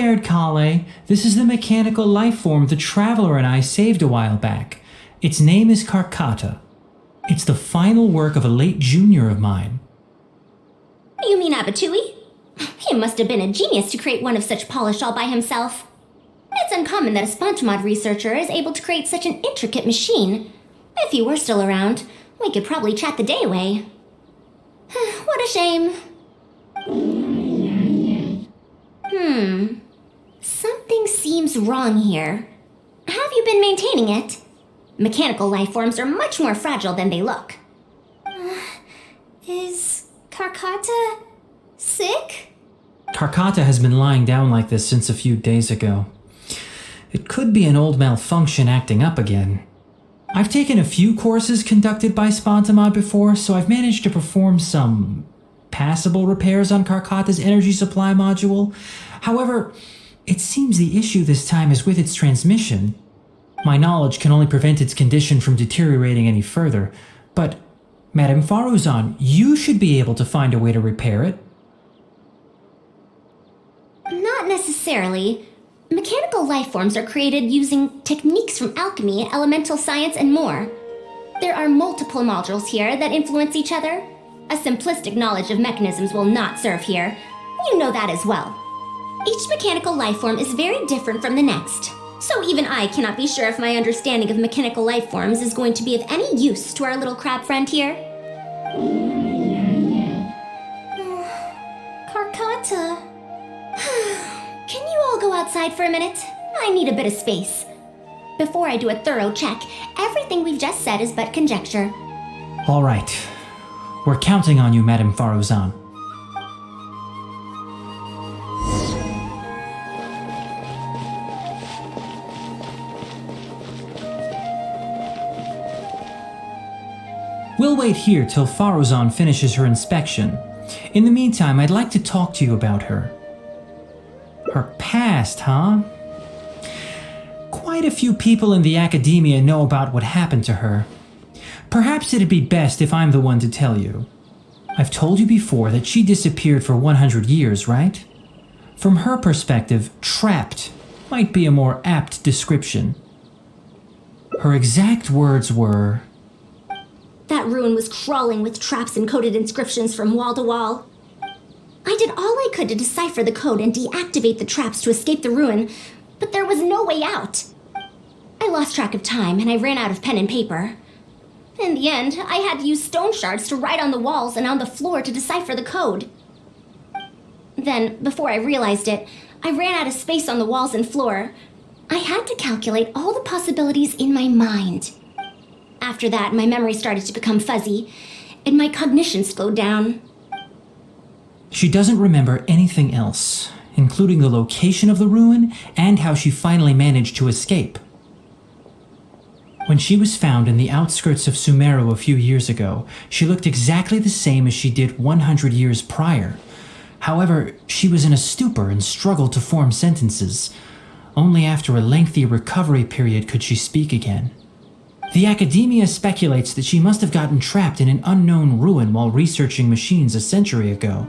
scared, Kale. This is the mechanical life form the Traveler and I saved a while back. Its name is Karkata. It's the final work of a late junior of mine. You mean Abatui? He must have been a genius to create one of such polish all by himself. It's uncommon that a Spontamod researcher is able to create such an intricate machine. If he were still around, we could probably chat the day away. What a shame. Something seems wrong here. Have you been maintaining it? Mechanical life forms are much more fragile than they look. Is Karkata sick? Karkata has been lying down like this since a few days ago. It could be an old malfunction acting up again. I've taken a few courses conducted by Spontamod before, so I've managed to perform some passable repairs on Karkata's energy supply module. However, it seems the issue this time is with its transmission. My knowledge can only prevent its condition from deteriorating any further, but Madame Faruzan, you should be able to find a way to repair it. Not necessarily. Mechanical life forms are created using techniques from alchemy, elemental science, and more. There are multiple modules here that influence each other. A simplistic knowledge of mechanisms will not serve here. You know that as well. Each mechanical life form is very different from the next. So even I cannot be sure if my understanding of mechanical life forms is going to be of any use to our little crab friend here. Karkata. Can you all go outside for a minute? I need a bit of space. Before I do a thorough check, everything we've just said is but conjecture. All right. We're counting on you, Madame Faruzan. We'll wait here till Faruzan finishes her inspection. In the meantime, I'd like to talk to you about her. Her past, huh? Quite a few people in the academia know about what happened to her. Perhaps it'd be best if I'm the one to tell you. I've told you before that she disappeared for 100 years, right? From her perspective, trapped might be a more apt description. Her exact words were, That ruin was crawling with traps and coded inscriptions from wall to wall. I did all I could to decipher the code and deactivate the traps to escape the ruin, but there was no way out. I lost track of time and I ran out of pen and paper. In the end, I had to use stone shards to write on the walls and on the floor to decipher the code. Then, before I realized it, I ran out of space on the walls and floor. I had to calculate all the possibilities in my mind. After that, my memory started to become fuzzy, and my cognition slowed down. she doesn't remember anything else, including the location of the ruin and how she finally managed to escape. When she was found in the outskirts of Sumeru a few years ago, she looked exactly the same as she did 100 years prior. However, she was in a stupor and struggled to form sentences. Only after a lengthy recovery period could she speak again. The academia speculates that she must have gotten trapped in an unknown ruin while researching machines a century ago.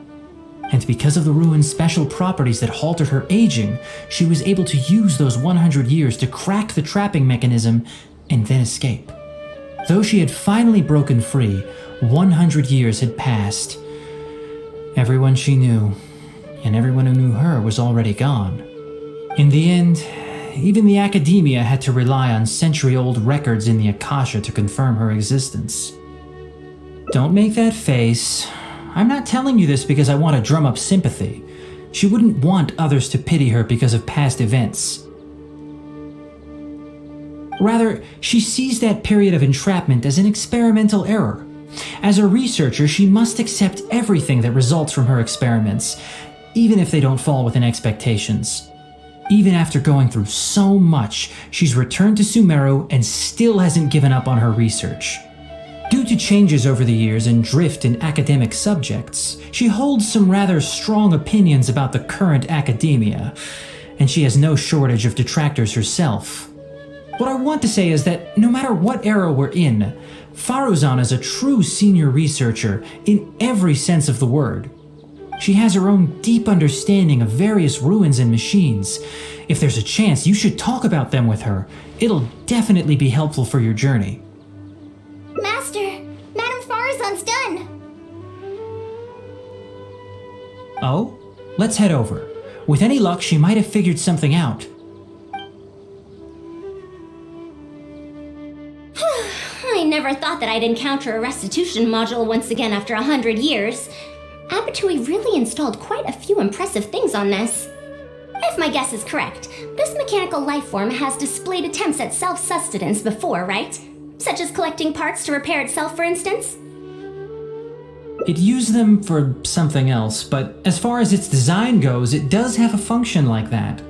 And because of the ruin's special properties that halted her aging, she was able to use those 100 years to crack the trapping mechanism and then escape. Though she had finally broken free, 100 years had passed. Everyone she knew, and everyone who knew her, was already gone. In the end, even the academia had to rely on century-old records in the Akasha to confirm her existence. Don't make that face. I'm not telling you this because I want to drum up sympathy. She wouldn't want others to pity her because of past events. Rather, she sees that period of entrapment as an experimental error. As a researcher, she must accept everything that results from her experiments, even if they don't fall within expectations. Even after going through so much, she's returned to Sumeru and still hasn't given up on her research. Due to changes over the years and drift in academic subjects, she holds some rather strong opinions about the current academia, and she has no shortage of detractors herself. What I want to say is that no matter what era we're in, Faruzan is a true senior researcher in every sense of the word. She has her own deep understanding of various ruins and machines. If there's a chance, you should talk about them with her. It'll definitely be helpful for your journey. Master, Madame Faruzan's done. Oh? Let's head over. With any luck, she might have figured something out. I never thought that I'd encounter a restitution module once again after 100 years. Abatui really installed quite a few impressive things on this. If my guess is correct, this mechanical life form has displayed attempts at self-sustenance before, right? Such as collecting parts to repair itself, for instance? It used them for something else, but as far as its design goes, it does have a function like that.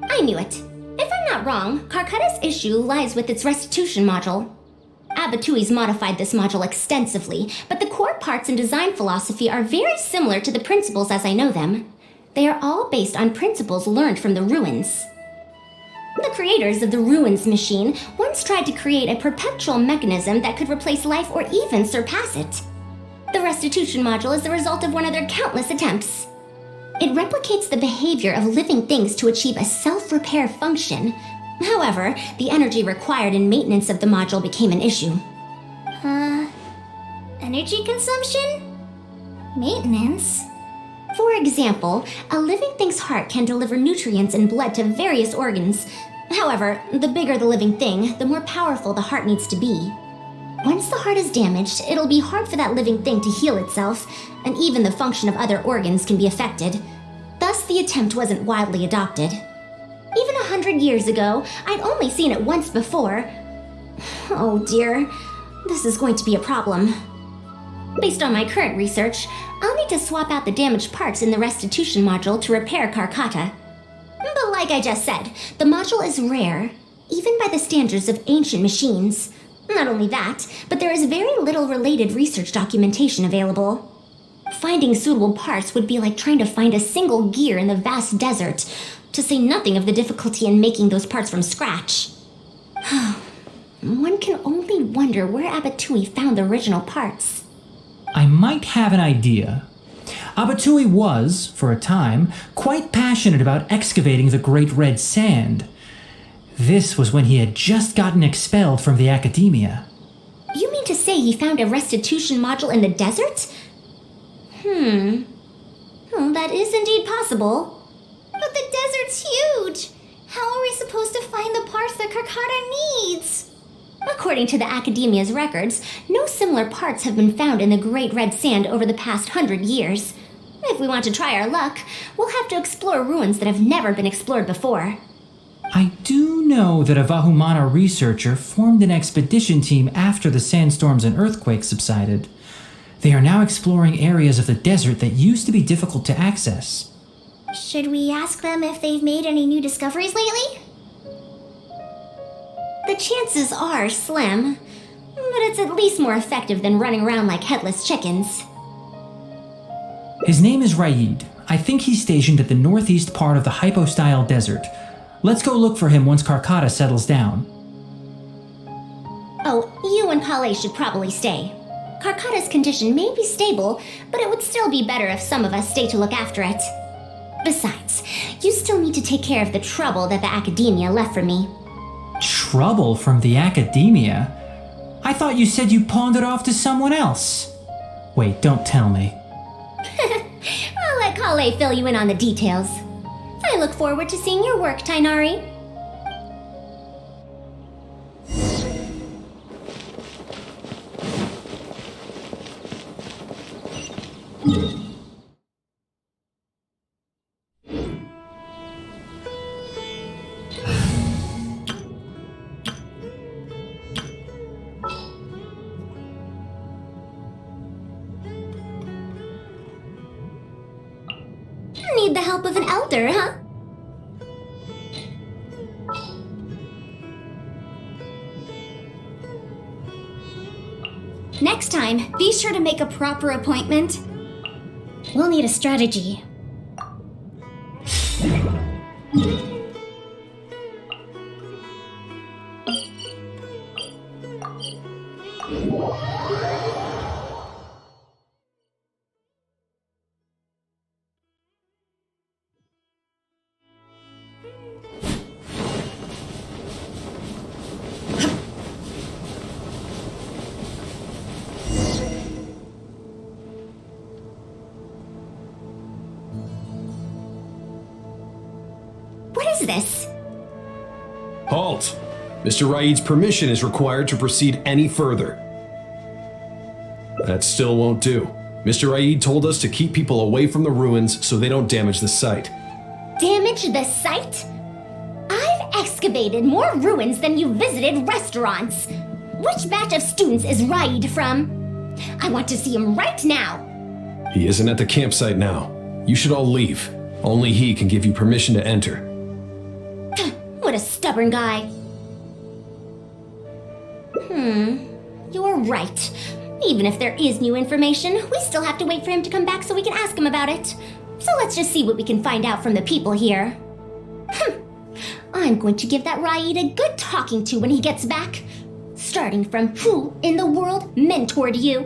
I knew it. If I'm not wrong, Karkata's issue lies with its restitution module. Abatui's modified this module extensively, but the core parts and design philosophy are very similar to the principles as I know them. They are all based on principles learned from the ruins. The creators of the ruins machine once tried to create a perpetual mechanism that could replace life or even surpass it. The restitution module is the result of one of their countless attempts. It replicates the behavior of living things to achieve a self-repair function. However, the energy required in maintenance of the module became an issue. Energy consumption? Maintenance? For example, a living thing's heart can deliver nutrients and blood to various organs. However, the bigger the living thing, the more powerful the heart needs to be. Once the heart is damaged, it'll be hard for that living thing to heal itself, and even the function of other organs can be affected. Thus, the attempt wasn't widely adopted. Even 100 years ago, I'd only seen it once before. Oh dear, this is going to be a problem. Based on my current research, I'll need to swap out the damaged parts in the restitution module to repair Karkata. But like I just said, the module is rare, even by the standards of ancient machines. Not only that, but there is very little related research documentation available. Finding suitable parts would be like trying to find a single gear in the vast desert, to say nothing of the difficulty in making those parts from scratch. One can only wonder where Abatui found the original parts. I might have an idea. Abatui was, for a time, quite passionate about excavating the Great Red Sand. This was when he had just gotten expelled from the academia. You mean to say he found a restitution module in the desert? Well, that is indeed possible. But the desert's huge! How are we supposed to find the parts that Karkata needs? According to the Academia's records, no similar parts have been found in the Great Red Sand over the past 100 years. If we want to try our luck, we'll have to explore ruins that have never been explored before. I do know that a Vahumana researcher formed an expedition team after the sandstorms and earthquakes subsided. They are now exploring areas of the desert that used to be difficult to access. Should we ask them if they've made any new discoveries lately? The chances are slim, but it's at least more effective than running around like headless chickens. His name is Raid. I think he's stationed at the northeast part of the Hypostyle Desert. Let's go look for him once Karkata settles down. Oh, you and Kale should probably stay. Karkata's condition may be stable, but it would still be better if some of us stay to look after it. Besides, you still need to take care of the trouble that the Academia left for me. Trouble from the Academia? I thought you said you pawned it off to someone else. Wait, don't tell me. I'll let Kale fill you in on the details. I look forward to seeing your work, Tainari. Need the help of an elder, huh? Next time, be sure to make a proper appointment. We'll need a strategy. is this? Halt! Mr. Raid's permission is required to proceed any further. That still won't do. Mr. Raid told us to keep people away from the ruins so they don't damage the site. Damage the site? I've excavated more ruins than you visited restaurants. Which batch of students is Raid from? I want to see him right now. He isn't at the campsite now. You should all leave. Only he can give you permission to enter. What a stubborn guy. You're right. Even if there is new information, we still have to wait for him to come back so we can ask him about it. So let's just see what we can find out from the people here. I'm going to give that Raid a good talking to when he gets back. Starting from who in the world mentored you?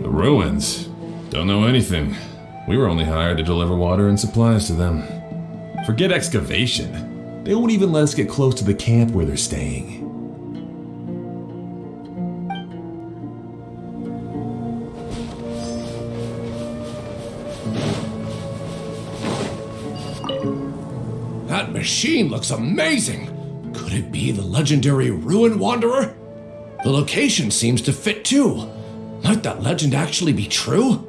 The ruins? Don't know anything. We were only hired to deliver water and supplies to them. Forget excavation. They won't even let us get close to the camp where they're staying. That machine looks amazing! Could it be the legendary Ruin Wanderer? The location seems to fit too. Might that legend actually be true?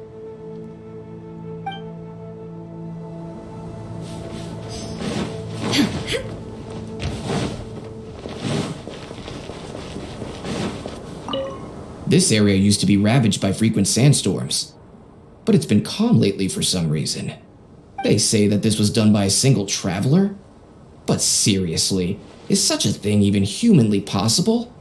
This area used to be ravaged by frequent sandstorms, but it's been calm lately for some reason. They say that this was done by a single traveler? But seriously, is such a thing even humanly possible?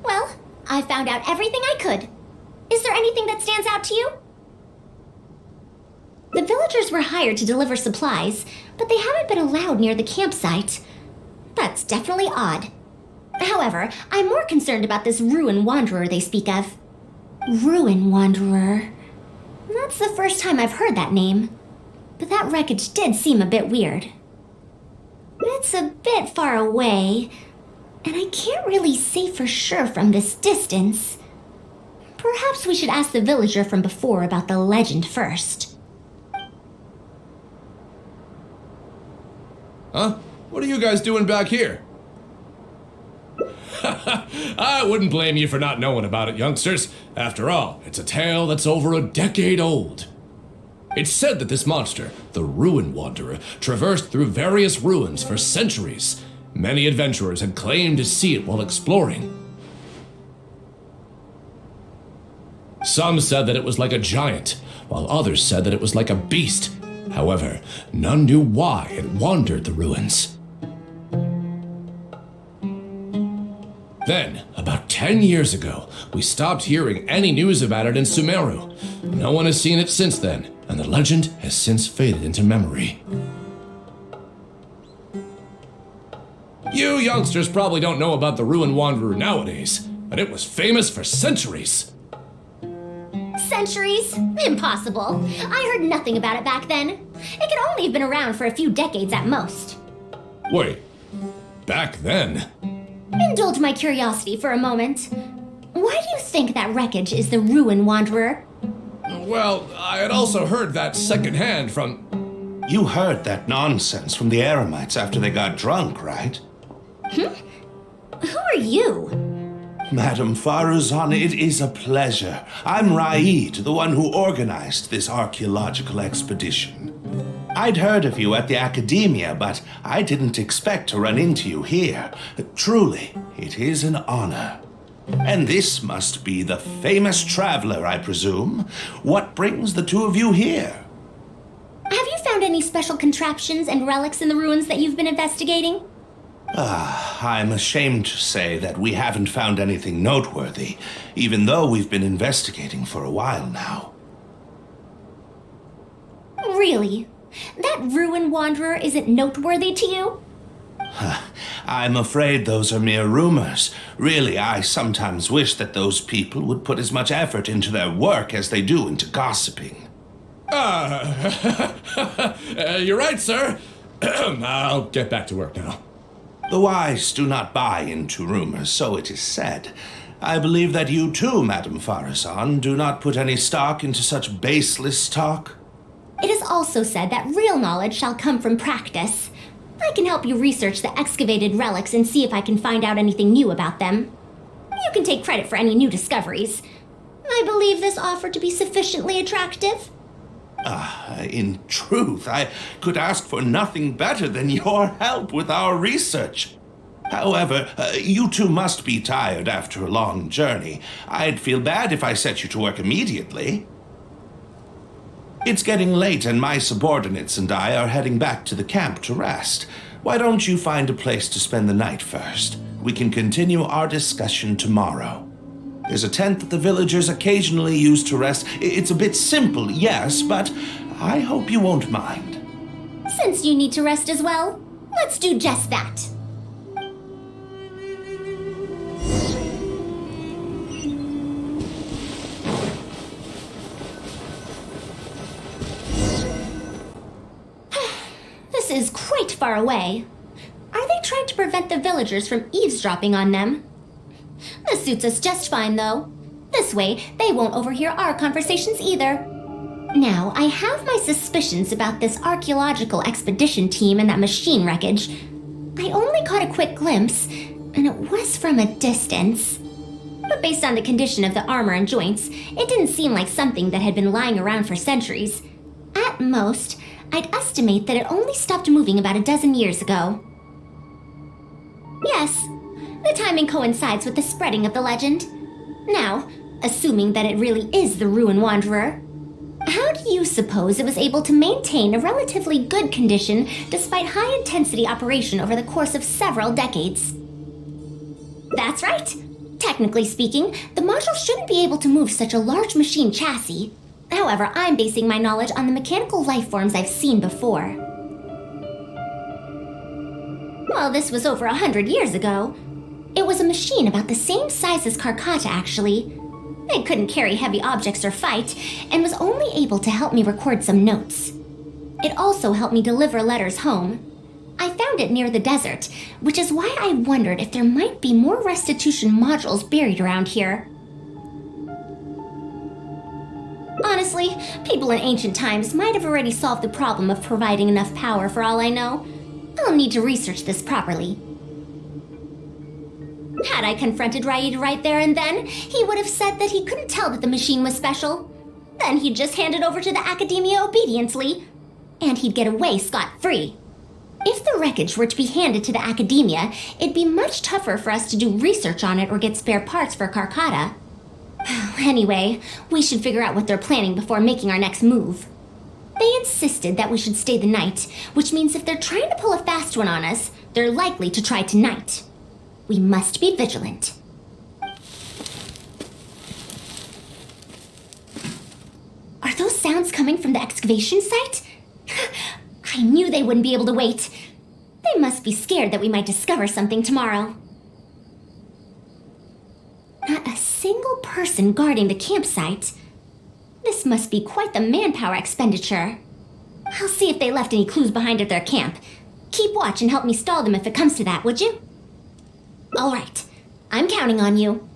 Well, I found out everything I could. Is there anything that stands out to you? The villagers were hired to deliver supplies, but they haven't been allowed near the campsite. That's definitely odd. However, I'm more concerned about this Ruin Wanderer they speak of. Ruin Wanderer. That's the first time I've heard that name. But that wreckage did seem a bit weird. It's a bit far away, and I can't really say for sure from this distance. Perhaps we should ask the villager from before about the legend first. Huh? What are you guys doing back here? I wouldn't blame you for not knowing about it, youngsters. After all, it's a tale that's over a decade old. It's said that this monster, the Ruin Wanderer, traversed through various ruins for centuries. Many adventurers had claimed to see it while exploring. Some said that it was like a giant, while others said that it was like a beast. However, none knew why it wandered the ruins. Then, about 10 years ago, we stopped hearing any news about it in Sumeru. No one has seen it since then, and the legend has since faded into memory. You youngsters probably don't know about the Ruin Wanderer nowadays, but it was famous for centuries. Centuries? Impossible. I heard nothing about it back then. It could only have been around for a few decades at most. Wait, back then? Indulge my curiosity for a moment. Why do you think that wreckage is the Ruin Wanderer? Well, I had also heard that secondhand from... You heard that nonsense from the Eremites after they got drunk, right? Who are you? Madam Faruzan, it is a pleasure. I'm Raid, the one who organized this archaeological expedition. I'd heard of you at the academia, but I didn't expect to run into you here. Truly, it is an honor. And this must be the famous traveler, I presume. What brings the two of you here? Have you found any special contraptions and relics in the ruins that you've been investigating? I'm ashamed to say that we haven't found anything noteworthy, even though we've been investigating for a while now. Really? That Ruin Wanderer isn't noteworthy to you? I'm afraid those are mere rumors. Really, I sometimes wish that those people would put as much effort into their work as they do into gossiping. You're right, sir. I'll get back to work now. The wise do not buy into rumors, so it is said. I believe that you too, Madam Faruzan, do not put any stock into such baseless talk. It is also said that real knowledge shall come from practice. I can help you research the excavated relics and see if I can find out anything new about them. You can take credit for any new discoveries. I believe this offer to be sufficiently attractive. In truth, I could ask for nothing better than your help with our research. However, you two must be tired after a long journey. I'd feel bad if I set you to work immediately. It's getting late and my subordinates and I are heading back to the camp to rest. Why don't you find a place to spend the night first? We can continue our discussion tomorrow. There's a tent that the villagers occasionally use to rest. It's a bit simple, yes, but I hope you won't mind. Since you need to rest as well, let's do just that. This is quite far away. Are they trying to prevent the villagers from eavesdropping on them? This suits us just fine, though. This way, they won't overhear our conversations either. Now, I have my suspicions about this archaeological expedition team and that machine wreckage. I only caught a quick glimpse, and it was from a distance. But based on the condition of the armor and joints, it didn't seem like something that had been lying around for centuries. At most, I'd estimate that it only stopped moving about a dozen years ago. Yes, the timing coincides with the spreading of the legend. Now, assuming that it really is the Ruin Wanderer, how do you suppose it was able to maintain a relatively good condition despite high-intensity operation over the course of several decades? That's right. Technically speaking, the module shouldn't be able to move such a large machine chassis. However, I'm basing my knowledge on the mechanical life forms I've seen before. Well, this was over 100 years ago. It was a machine about the same size as Karkata, actually. It couldn't carry heavy objects or fight, and was only able to help me record some notes. It also helped me deliver letters home. I found it near the desert, which is why I wondered if there might be more restitution modules buried around here. Honestly, people in ancient times might have already solved the problem of providing enough power for all I know. I'll need to research this properly. Had I confronted Raid right there and then, he would have said that he couldn't tell that the machine was special. Then he'd just hand it over to the Academia obediently, and he'd get away scot-free. If the wreckage were to be handed to the Academia, it'd be much tougher for us to do research on it or get spare parts for Karkata. Anyway, we should figure out what they're planning before making our next move. They insisted that we should stay the night, which means if they're trying to pull a fast one on us, they're likely to try tonight. We must be vigilant. Are those sounds coming from the excavation site? I knew they wouldn't be able to wait. They must be scared that we might discover something tomorrow. Not a single person guarding the campsite. This must be quite the manpower expenditure. I'll see if they left any clues behind at their camp. Keep watch and help me stall them if it comes to that, would you? All right. I'm counting on you.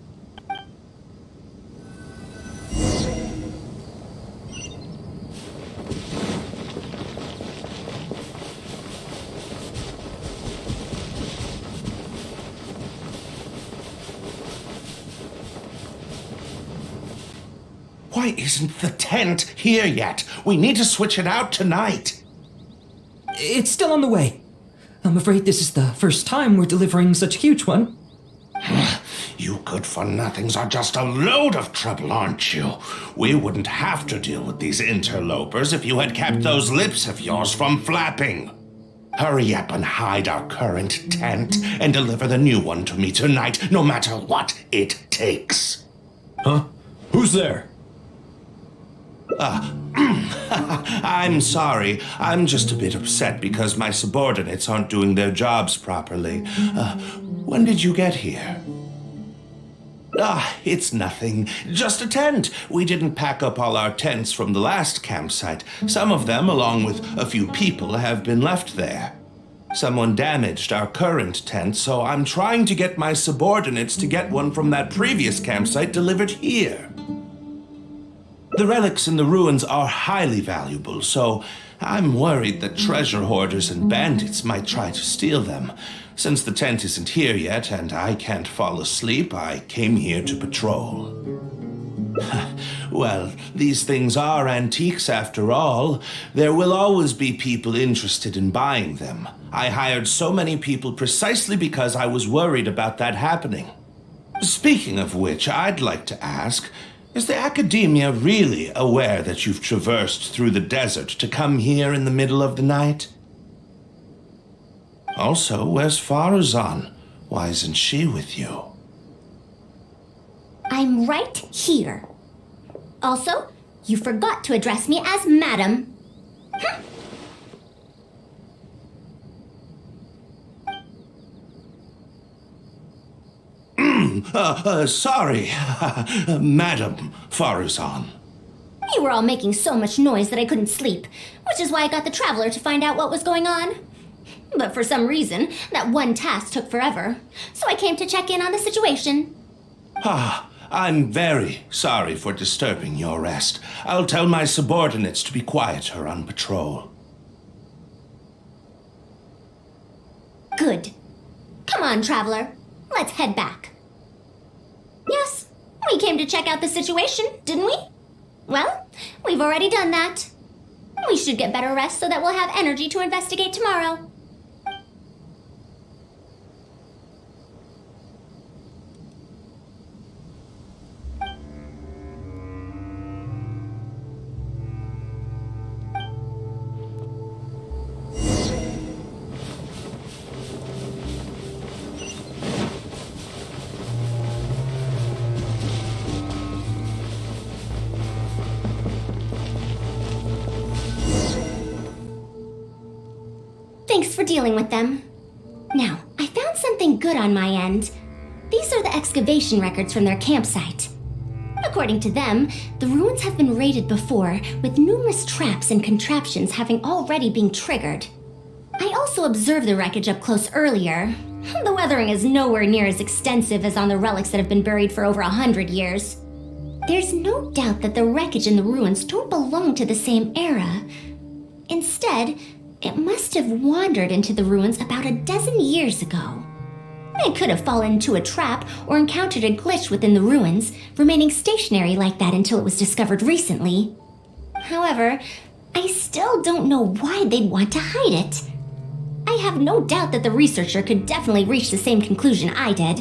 Why isn't the tent here yet? We need to switch it out tonight. It's still on the way. I'm afraid this is the first time we're delivering such a huge one. You good-for-nothings are just a load of trouble, aren't you? We wouldn't have to deal with these interlopers if you had kept those lips of yours from flapping. Hurry up and hide our current tent and deliver the new one to me tonight, no matter what it takes. Huh? Who's there? I'm sorry. I'm just a bit upset because my subordinates aren't doing their jobs properly. When did you get here? It's nothing. Just a tent. We didn't pack up all our tents from the last campsite. Some of them, along with a few people, have been left there. Someone damaged our current tent, so I'm trying to get my subordinates to get one from that previous campsite delivered here. The relics in the ruins are highly valuable, so I'm worried that treasure hoarders and bandits might try to steal them. Since the tent isn't here yet and I can't fall asleep, I came here to patrol. Well, these things are antiques after all. There will always be people interested in buying them. I hired so many people precisely because I was worried about that happening. Speaking of which, I'd like to ask, is the Academia really aware that you've traversed through the desert to come here in the middle of the night? Also, where's Faruzan? Why isn't she with you? I'm right here. Also, you forgot to address me as Madam. Sorry, Madam Faruzan. You were all making so much noise that I couldn't sleep, which is why I got the Traveler to find out what was going on. But for some reason, that one task took forever, so I came to check in on the situation. I'm very sorry for disturbing your rest. I'll tell my subordinates to be quieter on patrol. Good. Come on, Traveler. Let's head back. Yes, we came to check out the situation, didn't we? Well, we've already done that. We should get better rest so that we'll have energy to investigate tomorrow. Thanks for dealing with them. Now, I found something good on my end. These are the excavation records from their campsite. According to them, the ruins have been raided before, with numerous traps and contraptions having already been triggered. I also observed the wreckage up close earlier. The weathering is nowhere near as extensive as on the relics that have been buried for over 100 years. There's no doubt that the wreckage in the ruins don't belong to the same era. Instead, it must have wandered into the ruins about a dozen years ago. It could have fallen into a trap or encountered a glitch within the ruins, remaining stationary like that until it was discovered recently. However, I still don't know why they'd want to hide it. I have no doubt that the researcher could definitely reach the same conclusion I did.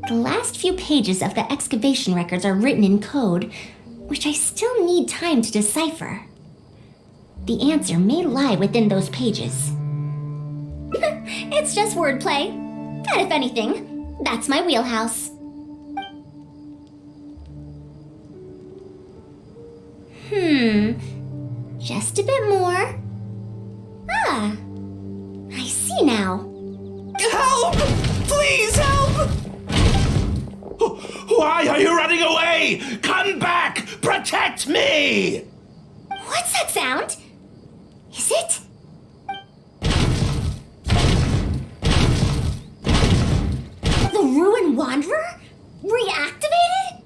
The last few pages of the excavation records are written in code, which I still need time to decipher. The answer may lie within those pages. It's just wordplay. And if anything, that's my wheelhouse. Just a bit more. I see now. Help! Please help! Why are you running away? Come back! Protect me! What's that sound? Is it? The Ruin Wanderer? Reactivated?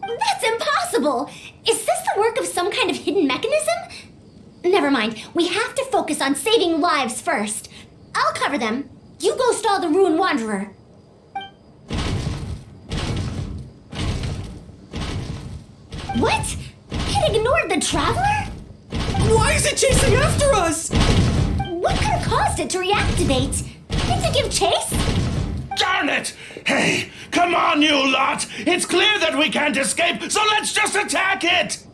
That's impossible! Is this the work of some kind of hidden mechanism? Never mind, we have to focus on saving lives first. I'll cover them. You go stall the Ruin Wanderer. What? It ignored the Traveler? Why is it chasing after us? What could have caused it to reactivate? Did it give chase? Darn it! Hey, come on, you lot! It's clear that we can't escape, so let's just attack it!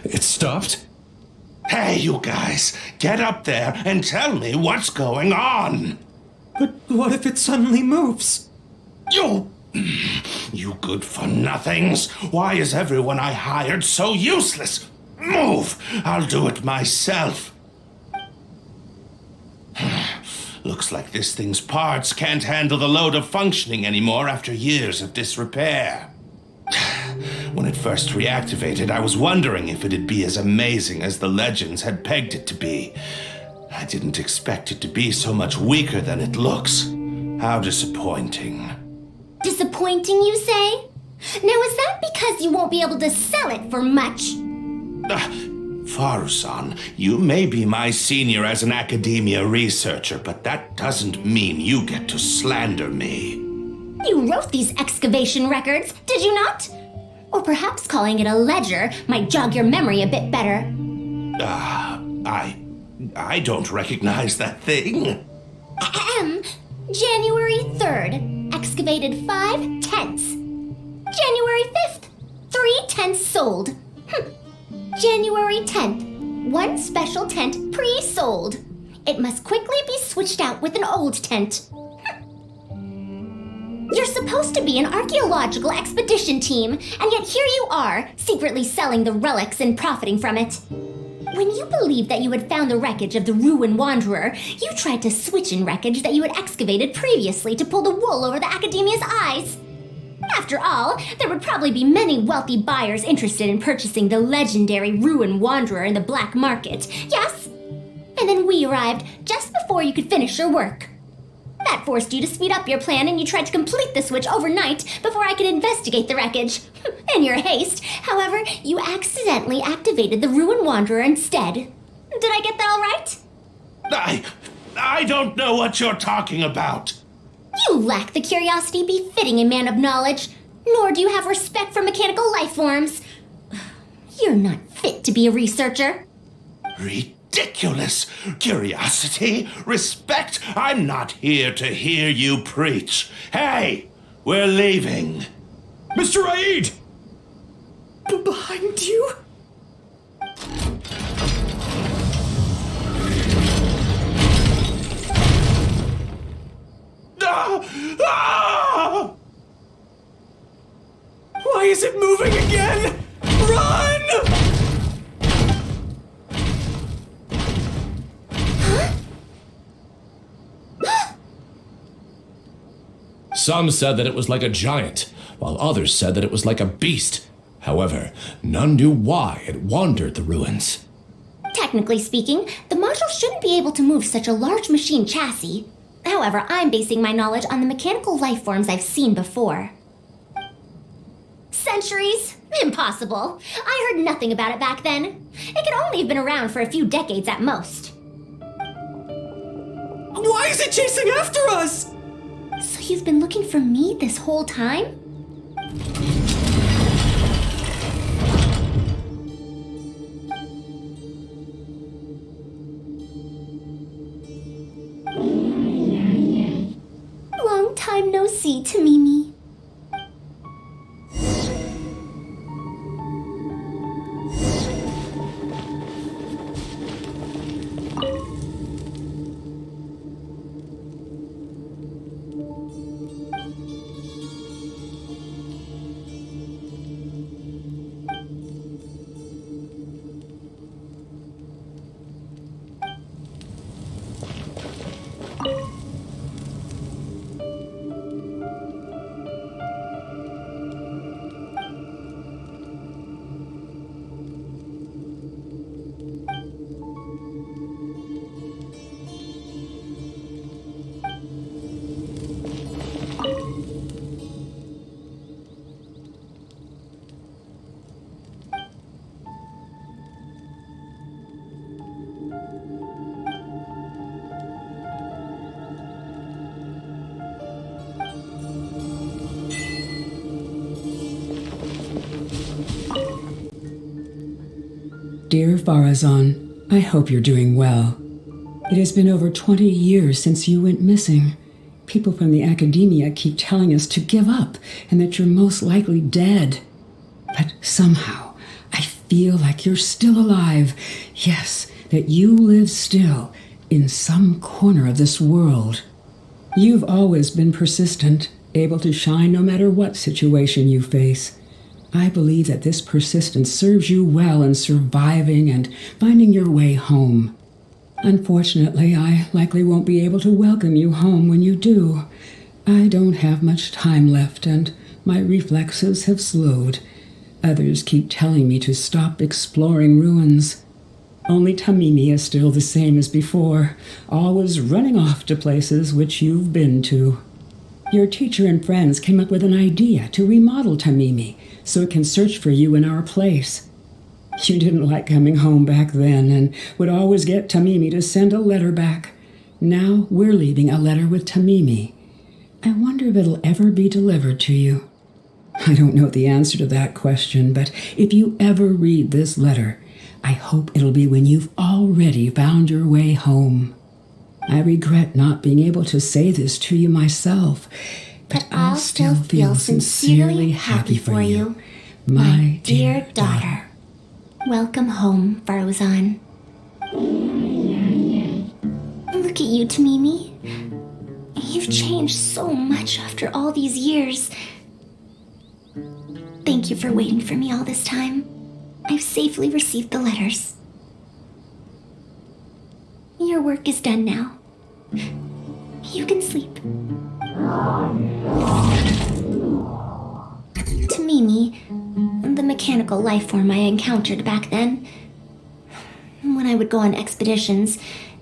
It stopped? Hey, you guys, get up there and tell me what's going on! But what if it suddenly moves? You good-for-nothings! Why is everyone I hired so useless? Move! I'll do it myself. Looks like this thing's parts can't handle the load of functioning anymore after years of disrepair. When it first reactivated, I was wondering if it'd be as amazing as the legends had pegged it to be. I didn't expect it to be so much weaker than it looks. How disappointing. Disappointing, you say? Now, is that because you won't be able to sell it for much? Faruzan, you may be my senior as an academia researcher, but that doesn't mean you get to slander me. You wrote these excavation records, did you not? Or perhaps calling it a ledger might jog your memory a bit better. I don't recognize that thing. January 3rd, excavated 5 tents. January 5th, 3 tents sold. January 10th, 1 special tent pre-sold. It must quickly be switched out with an old tent. You're supposed to be an archaeological expedition team, and yet here you are, secretly selling the relics and profiting from it. When you believed that you had found the wreckage of the Ruin Wanderer, you tried to switch in wreckage that you had excavated previously to pull the wool over the Academia's eyes. After all, there would probably be many wealthy buyers interested in purchasing the legendary Ruin Wanderer in the black market, yes? And then we arrived just before you could finish your work. That forced you to speed up your plan, and you tried to complete the switch overnight before I could investigate the wreckage. In your haste, however, you accidentally activated the Ruin Wanderer instead. Did I get that all right? I don't know what you're talking about. You lack the curiosity befitting a man of knowledge, nor do you have respect for mechanical life forms. You're not fit to be a researcher. Ridiculous. Curiosity? Respect? I'm not here to hear you preach. Hey, we're leaving. Mr. Aid! Behind you? Why is it moving again? Run! Some said that it was like a giant, while others said that it was like a beast. However, none knew why it wandered the ruins. Technically speaking, the module shouldn't be able to move such a large machine chassis. However, I'm basing my knowledge on the mechanical life forms I've seen before. Centuries? Impossible. I heard nothing about it back then. It could only have been around for a few decades at most. Why is it chasing after us? So you've been looking for me this whole time? Long time no see, Tamimi. Dear Faruzan, I hope you're doing well. It has been over 20 years since you went missing. People from the academia keep telling us to give up and that you're most likely dead. But somehow, I feel like you're still alive. Yes, that you live still in some corner of this world. You've always been persistent, able to shine no matter what situation you face. I believe that this persistence serves you well in surviving and finding your way home. Unfortunately, I likely won't be able to welcome you home when you do. I don't have much time left, and my reflexes have slowed. Others keep telling me to stop exploring ruins. Only Tamimi is still the same as before, always running off to places which you've been to. Your teacher and friends came up with an idea to remodel Tamimi so it can search for you in our place. You didn't like coming home back then and would always get Tamimi to send a letter back. Now we're leaving a letter with Tamimi. I wonder if it'll ever be delivered to you. I don't know the answer to that question, but if you ever read this letter, I hope it'll be when you've already found your way home. I regret not being able to say this to you myself, but I'll still feel sincerely happy for you, my dear daughter. Welcome home, Faruzan. Look at you, Tamimi. You've changed so much after all these years. Thank you for waiting for me all this time. I've safely received the letters. Your work is done now. You can sleep. Tamimi, the mechanical life form I encountered back then. When I would go on expeditions,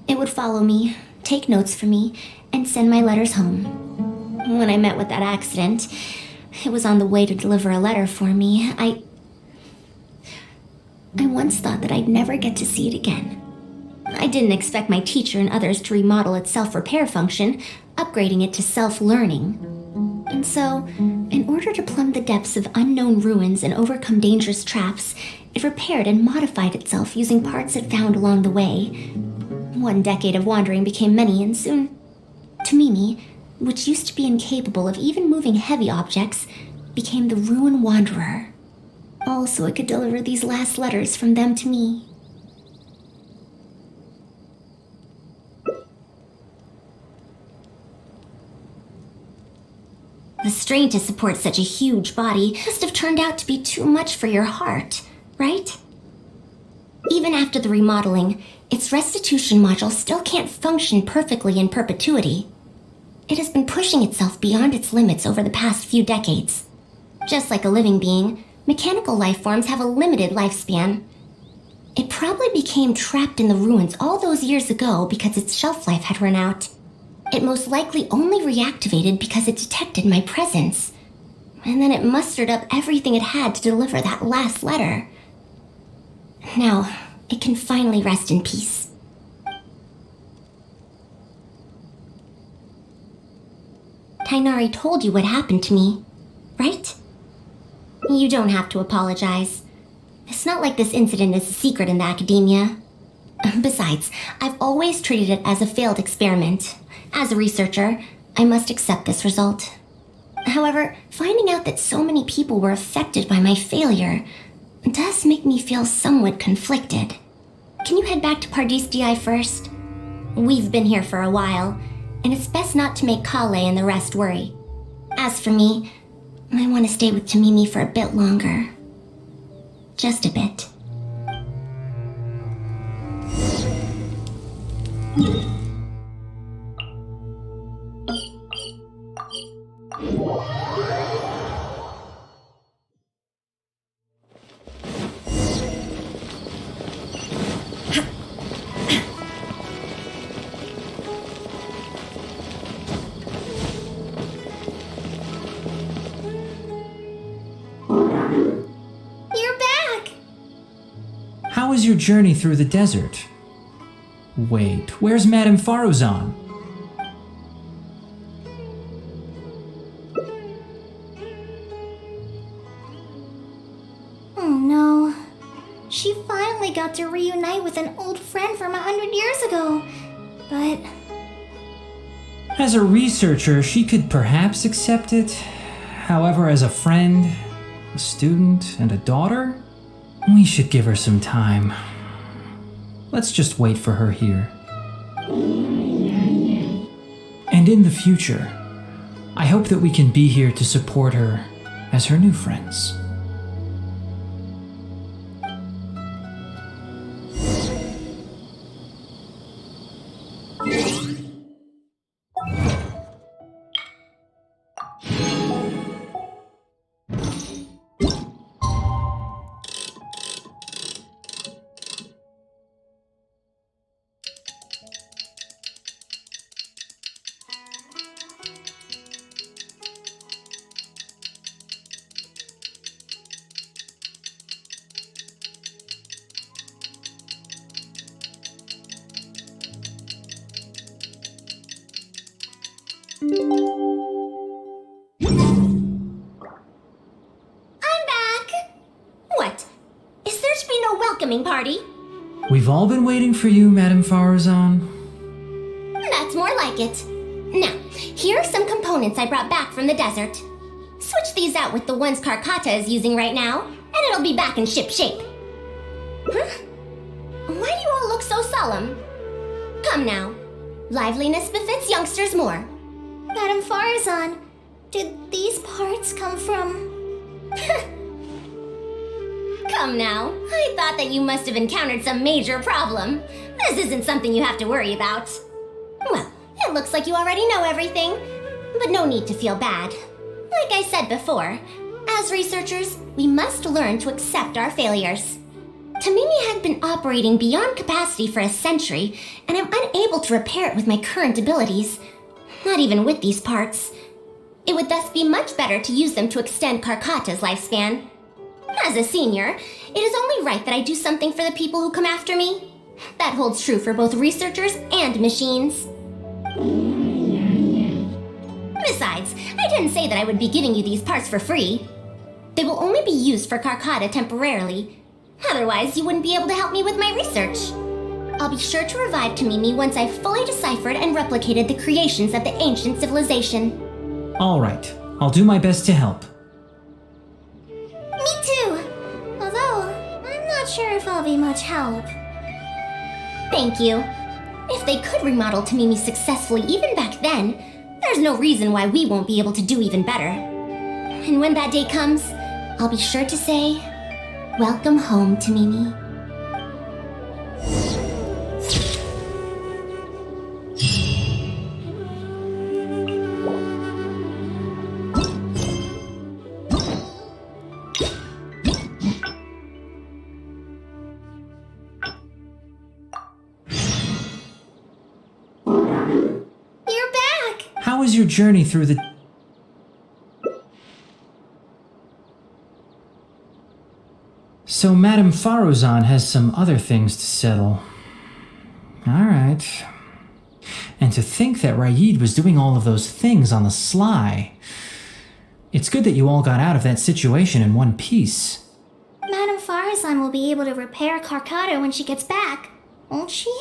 it would follow me, take notes for me, and send my letters home. When I met with that accident, it was on the way to deliver a letter for me. I once thought that I'd never get to see it again. I didn't expect my teacher and others to remodel its self-repair function, upgrading it to self-learning. And so, in order to plumb the depths of unknown ruins and overcome dangerous traps, it repaired and modified itself using parts it found along the way. 1 decade of wandering became many, and soon, Tamimi, which used to be incapable of even moving heavy objects, became the Ruin Wanderer. All so it could deliver these last letters from them to me. The strain to support such a huge body must have turned out to be too much for your heart, right? Even after the remodeling, its restitution module still can't function perfectly in perpetuity. It has been pushing itself beyond its limits over the past few decades. Just like a living being, mechanical life forms have a limited lifespan. It probably became trapped in the ruins all those years ago because its shelf life had run out. It most likely only reactivated because it detected my presence. And then it mustered up everything it had to deliver that last letter. Now, it can finally rest in peace. Tainari told you what happened to me, right? You don't have to apologize. It's not like this incident is a secret in the academia. Besides, I've always treated it as a failed experiment. As a researcher, I must accept this result. However, finding out that so many people were affected by my failure does make me feel somewhat conflicted. Can you head back to Pardis DI first? We've been here for a while, and it's best not to make Kale and the rest worry. As for me, I want to stay with Tamimi for a bit longer. Just a bit. You're back! How was your journey through the desert? Wait, where's Madame Faruzan? Oh no. She finally got to reunite with an old friend from 100 years ago. But As a researcher, she could perhaps accept it. However, as a friend, a student, and a daughter, we should give her some time. Let's just wait for her here. And in the future, I hope that we can be here to support her as her new friends. welcoming party. We've all been waiting for you, Madame Faruzan. That's more like it. Now, here are some components I brought back from the desert. Switch these out with the ones Karkata is using right now, and it'll be back in ship shape. Huh? Why do you all look so solemn? Come now. Liveliness befits youngsters more. Madame Faruzan, did these parts come from... Come now. I thought that you must have encountered some major problem. This isn't something you have to worry about. Well, it looks like you already know everything, but no need to feel bad. Like I said before, as researchers, we must learn to accept our failures. Tamimi had been operating beyond capacity for a century, and I'm unable to repair it with my current abilities. Not even with these parts. It would thus be much better to use them to extend Karkata's lifespan. As a senior, it is only right that I do something for the people who come after me. That holds true for both researchers and machines. Besides, I didn't say that I would be giving you these parts for free. They will only be used for Karkata temporarily. Otherwise, you wouldn't be able to help me with my research. I'll be sure to revive Tamimi once I've fully deciphered and replicated the creations of the ancient civilization. All right, I'll do my best to help. Me too. Although, I'm not sure if I'll be much help. Thank you. If they could remodel Tamimi successfully even back then, there's no reason why we won't be able to do even better. And when that day comes, I'll be sure to say, welcome home, Tamimi. You're back! How was your journey through the... So Madame Faruzan has some other things to settle. Alright. And to think that Raid was doing all of those things on the sly. It's good that you all got out of that situation in one piece. Madame Faruzan will be able to repair Karkata when she gets back, won't she?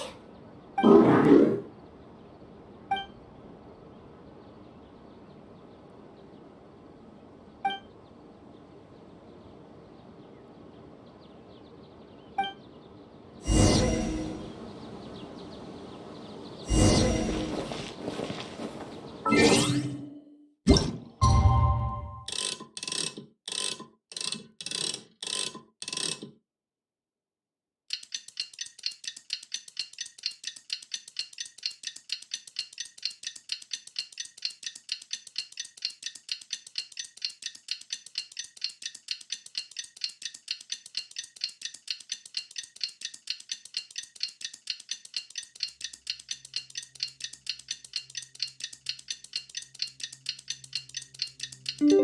I'm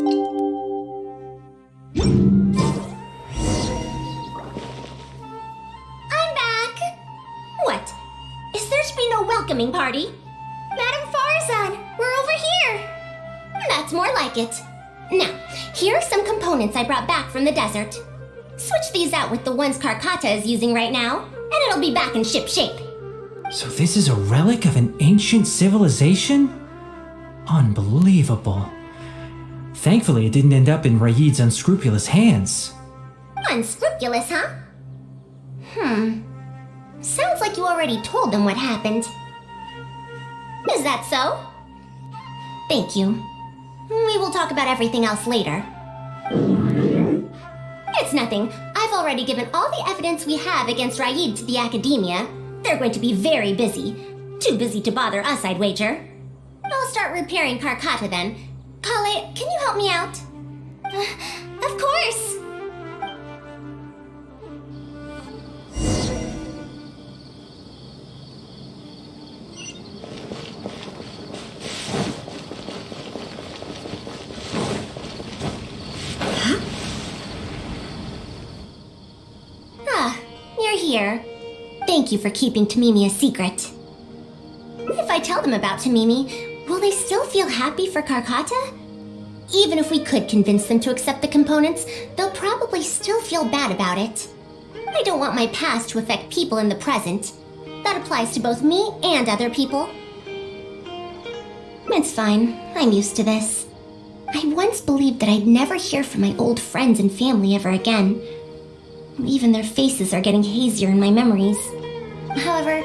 back! What? Is there to be no welcoming party? Madame Faruzan, we're over here! That's more like it. Now, here are some components I brought back from the desert. Switch these out with the ones Karkata is using right now, and it'll be back in ship shape. So this is a relic of an ancient civilization? Unbelievable. Thankfully, it didn't end up in Raid's unscrupulous hands. Unscrupulous, huh? Sounds like you already told them what happened. Is that so? Thank you. We will talk about everything else later. It's nothing. I've already given all the evidence we have against Raid to the Academia. They're going to be very busy. Too busy to bother us, I'd wager. I'll start repairing Karkata then. Kale, can you help me out? Of course! You're here. Thank you for keeping Tamimi a secret. If I tell them about Tamimi, will they still feel happy for Karkata? Even if we could convince them to accept the components, they'll probably still feel bad about it. I don't want my past to affect people in the present. That applies to both me and other people. It's fine. I'm used to this. I once believed that I'd never hear from my old friends and family ever again. Even their faces are getting hazier in my memories. However,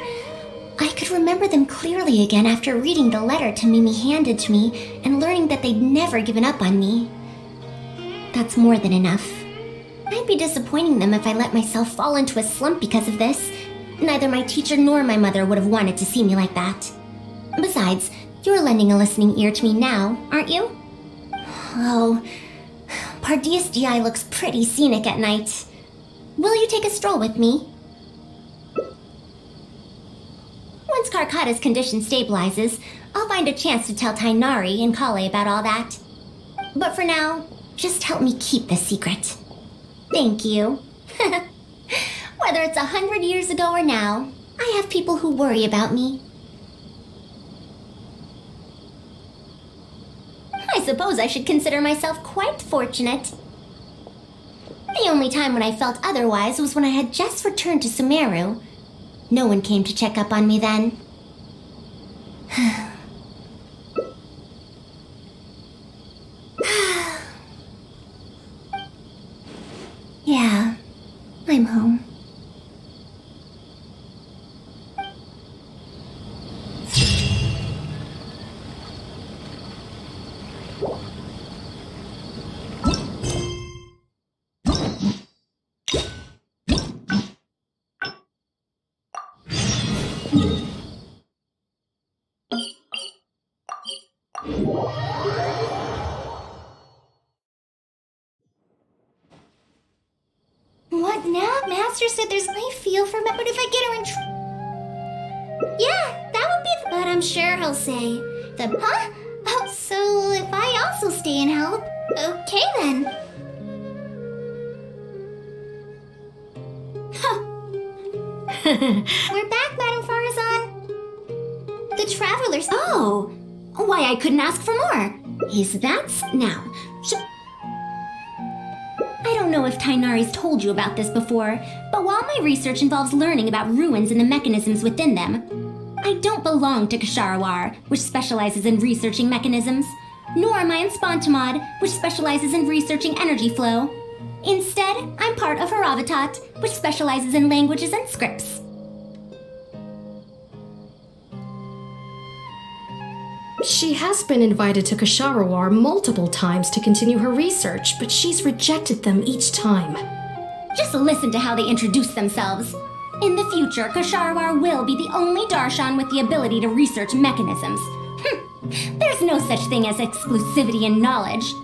I could remember them clearly again after reading the letter Tamimi handed to me and learning that they'd never given up on me. That's more than enough. I'd be disappointing them if I let myself fall into a slump because of this. Neither my teacher nor my mother would have wanted to see me like that. Besides, you're lending a listening ear to me now, aren't you? Oh, Pardias DI looks pretty scenic at night. Will you take a stroll with me? Once Karkata's condition stabilizes, I'll find a chance to tell Tainari and Kale about all that. But for now, just help me keep this secret. Thank you. Whether it's 100 years ago or now, I have people who worry about me. I suppose I should consider myself quite fortunate. The only time when I felt otherwise was when I had just returned to Sumeru. No one came to check up on me then. Yeah, I'm home. What now? Master said there's no feel for me, but if I get her in yeah, that would be but I'm sure he'll say huh? Oh, so if I also stay and help? Okay then. Huh. We're back, Madame Faruzan. The travelers. Oh, why I couldn't ask for more. Is that now? I don't know if Tainari's told you about this before, but while my research involves learning about ruins and the mechanisms within them, I don't belong to Kasharawar, which specializes in researching mechanisms, nor am I in Spontamod, which specializes in researching energy flow. Instead, I'm part of Haravatat, which specializes in languages and scripts. She has been invited to Kasharawar multiple times to continue her research, but she's rejected them each time. Just listen to how they introduce themselves. In the future, Kasharawar will be the only Darshan with the ability to research mechanisms. There's no such thing as exclusivity in knowledge.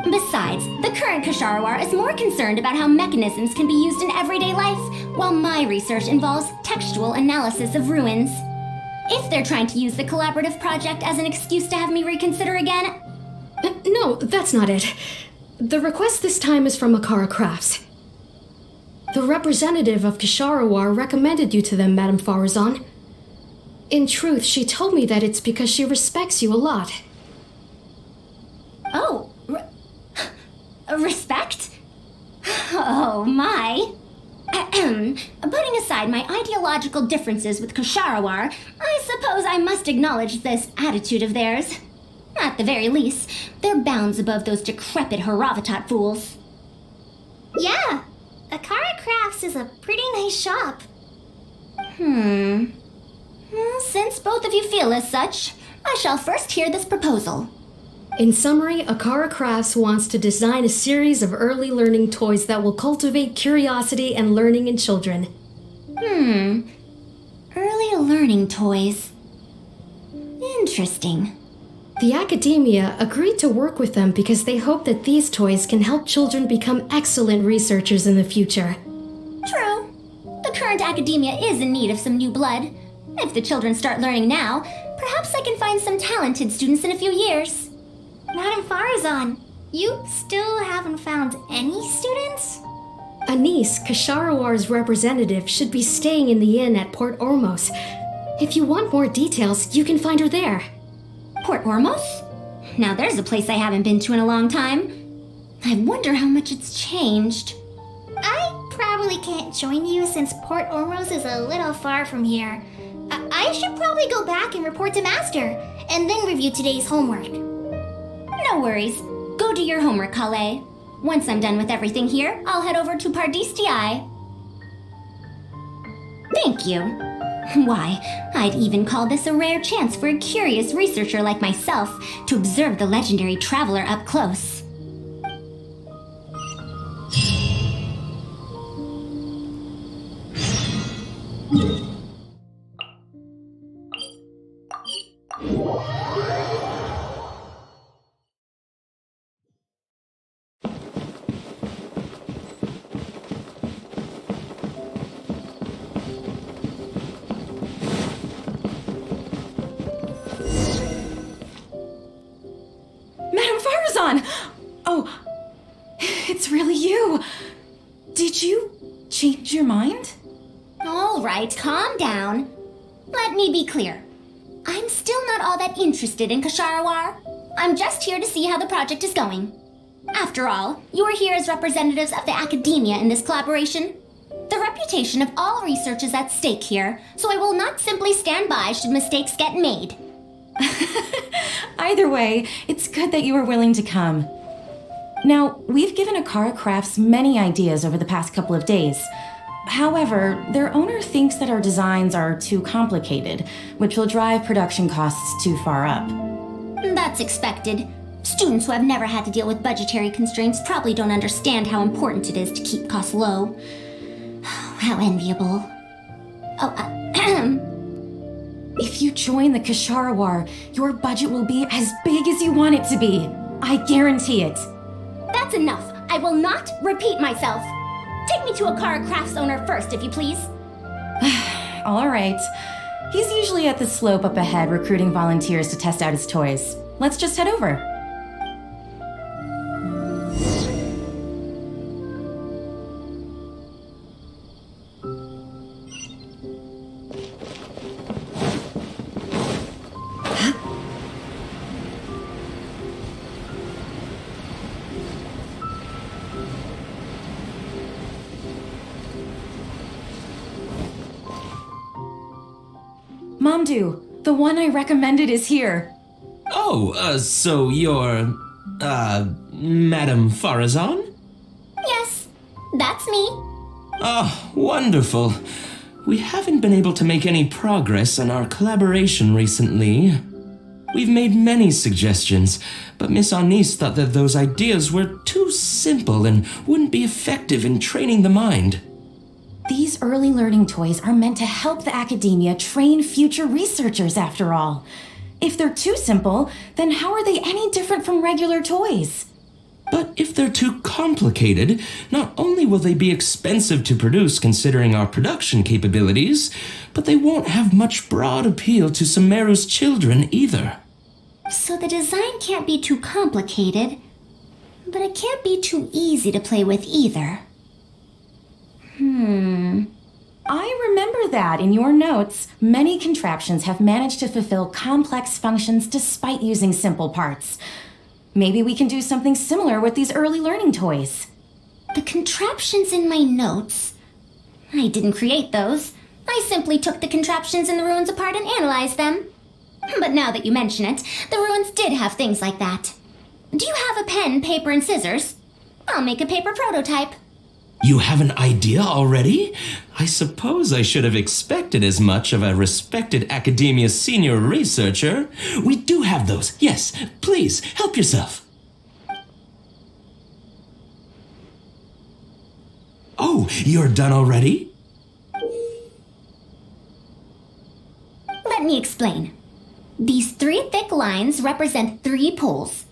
Besides, the current Kasharawar is more concerned about how mechanisms can be used in everyday life, while my research involves textual analysis of ruins. If they're trying to use the collaborative project as an excuse to have me reconsider again... No, that's not it. The request this time is from Akara Crafts. The representative of Kasharawar recommended you to them, Madame Faruzan. In truth, she told me that it's because she respects you a lot. Oh, respect? Oh, my. Putting aside my ideological differences with Kasharawar, I suppose I must acknowledge this attitude of theirs. At the very least, they're bounds above those decrepit Haravatat fools. Yeah, Akara Crafts is a pretty nice shop. Well, since both of you feel as such, I shall first hear this proposal. In summary, Akara Crafts wants to design a series of early learning toys that will cultivate curiosity and learning in children. Early learning toys. Interesting. The academia agreed to work with them because they hope that these toys can help children become excellent researchers in the future. True. The current academia is in need of some new blood. If the children start learning now, perhaps I can find some talented students in a few years. Madame Faruzan, you still haven't found any students? Anise, Kasharawar's representative, should be staying in the inn at Port Ormos. If you want more details, you can find her there. Port Ormos? Now there's a place I haven't been to in a long time. I wonder how much it's changed. I probably I can't join you since Port Ormos is a little far from here. I should probably go back and report to Master, and then review today's homework. No worries. Go do your homework, Kale. Once I'm done with everything here, I'll head over to Pardistii. Thank you. Why, I'd even call this a rare chance for a curious researcher like myself to observe the legendary traveler up close. Madam Faruzan! Oh, it's really you. Did you change your mind? All right, calm down. Let me be clear. I'm still not all that interested in Kasharawar. I'm just here to see how the project is going. After all, you're here as representatives of the academia in this collaboration. The reputation of all research is at stake here, so I will not simply stand by should mistakes get made. Either way, it's good that you were willing to come. Now, we've given Akara Crafts many ideas over the past couple of days. However, their owner thinks that our designs are too complicated, which will drive production costs too far up. That's expected. Students who have never had to deal with budgetary constraints probably don't understand how important it is to keep costs low. How enviable. If you join the Kasharawar, your budget will be as big as you want it to be. I guarantee it. That's enough. I will not repeat myself. Take me to Akara Crafts owner first, if you please. All right. He's usually at the slope up ahead recruiting volunteers to test out his toys. Let's just head over. Mamdu, the one I recommended is here. Oh, so you're, Madam Faruzan? Yes, that's me. Oh, wonderful. We haven't been able to make any progress on our collaboration recently. We've made many suggestions, but Miss Anis thought that those ideas were too simple and wouldn't be effective in training the mind. These early learning toys are meant to help the academia train future researchers, after all. If they're too simple, then how are they any different from regular toys? But if they're too complicated, not only will they be expensive to produce considering our production capabilities, but they won't have much broad appeal to Sumeru's children either. So the design can't be too complicated, but it can't be too easy to play with either. I remember that in your notes, many contraptions have managed to fulfill complex functions despite using simple parts. Maybe we can do something similar with these early learning toys. The contraptions in my notes? I didn't create those. I simply took the contraptions in the ruins apart and analyzed them. But now that you mention it, the ruins did have things like that. Do you have a pen, paper, and scissors? I'll make a paper prototype. You have an idea already? I suppose I should have expected as much of a respected academia senior researcher. We do have those. Yes, please, help yourself. Oh, you're done already? Let me explain. These 3 thick lines represent 3 poles.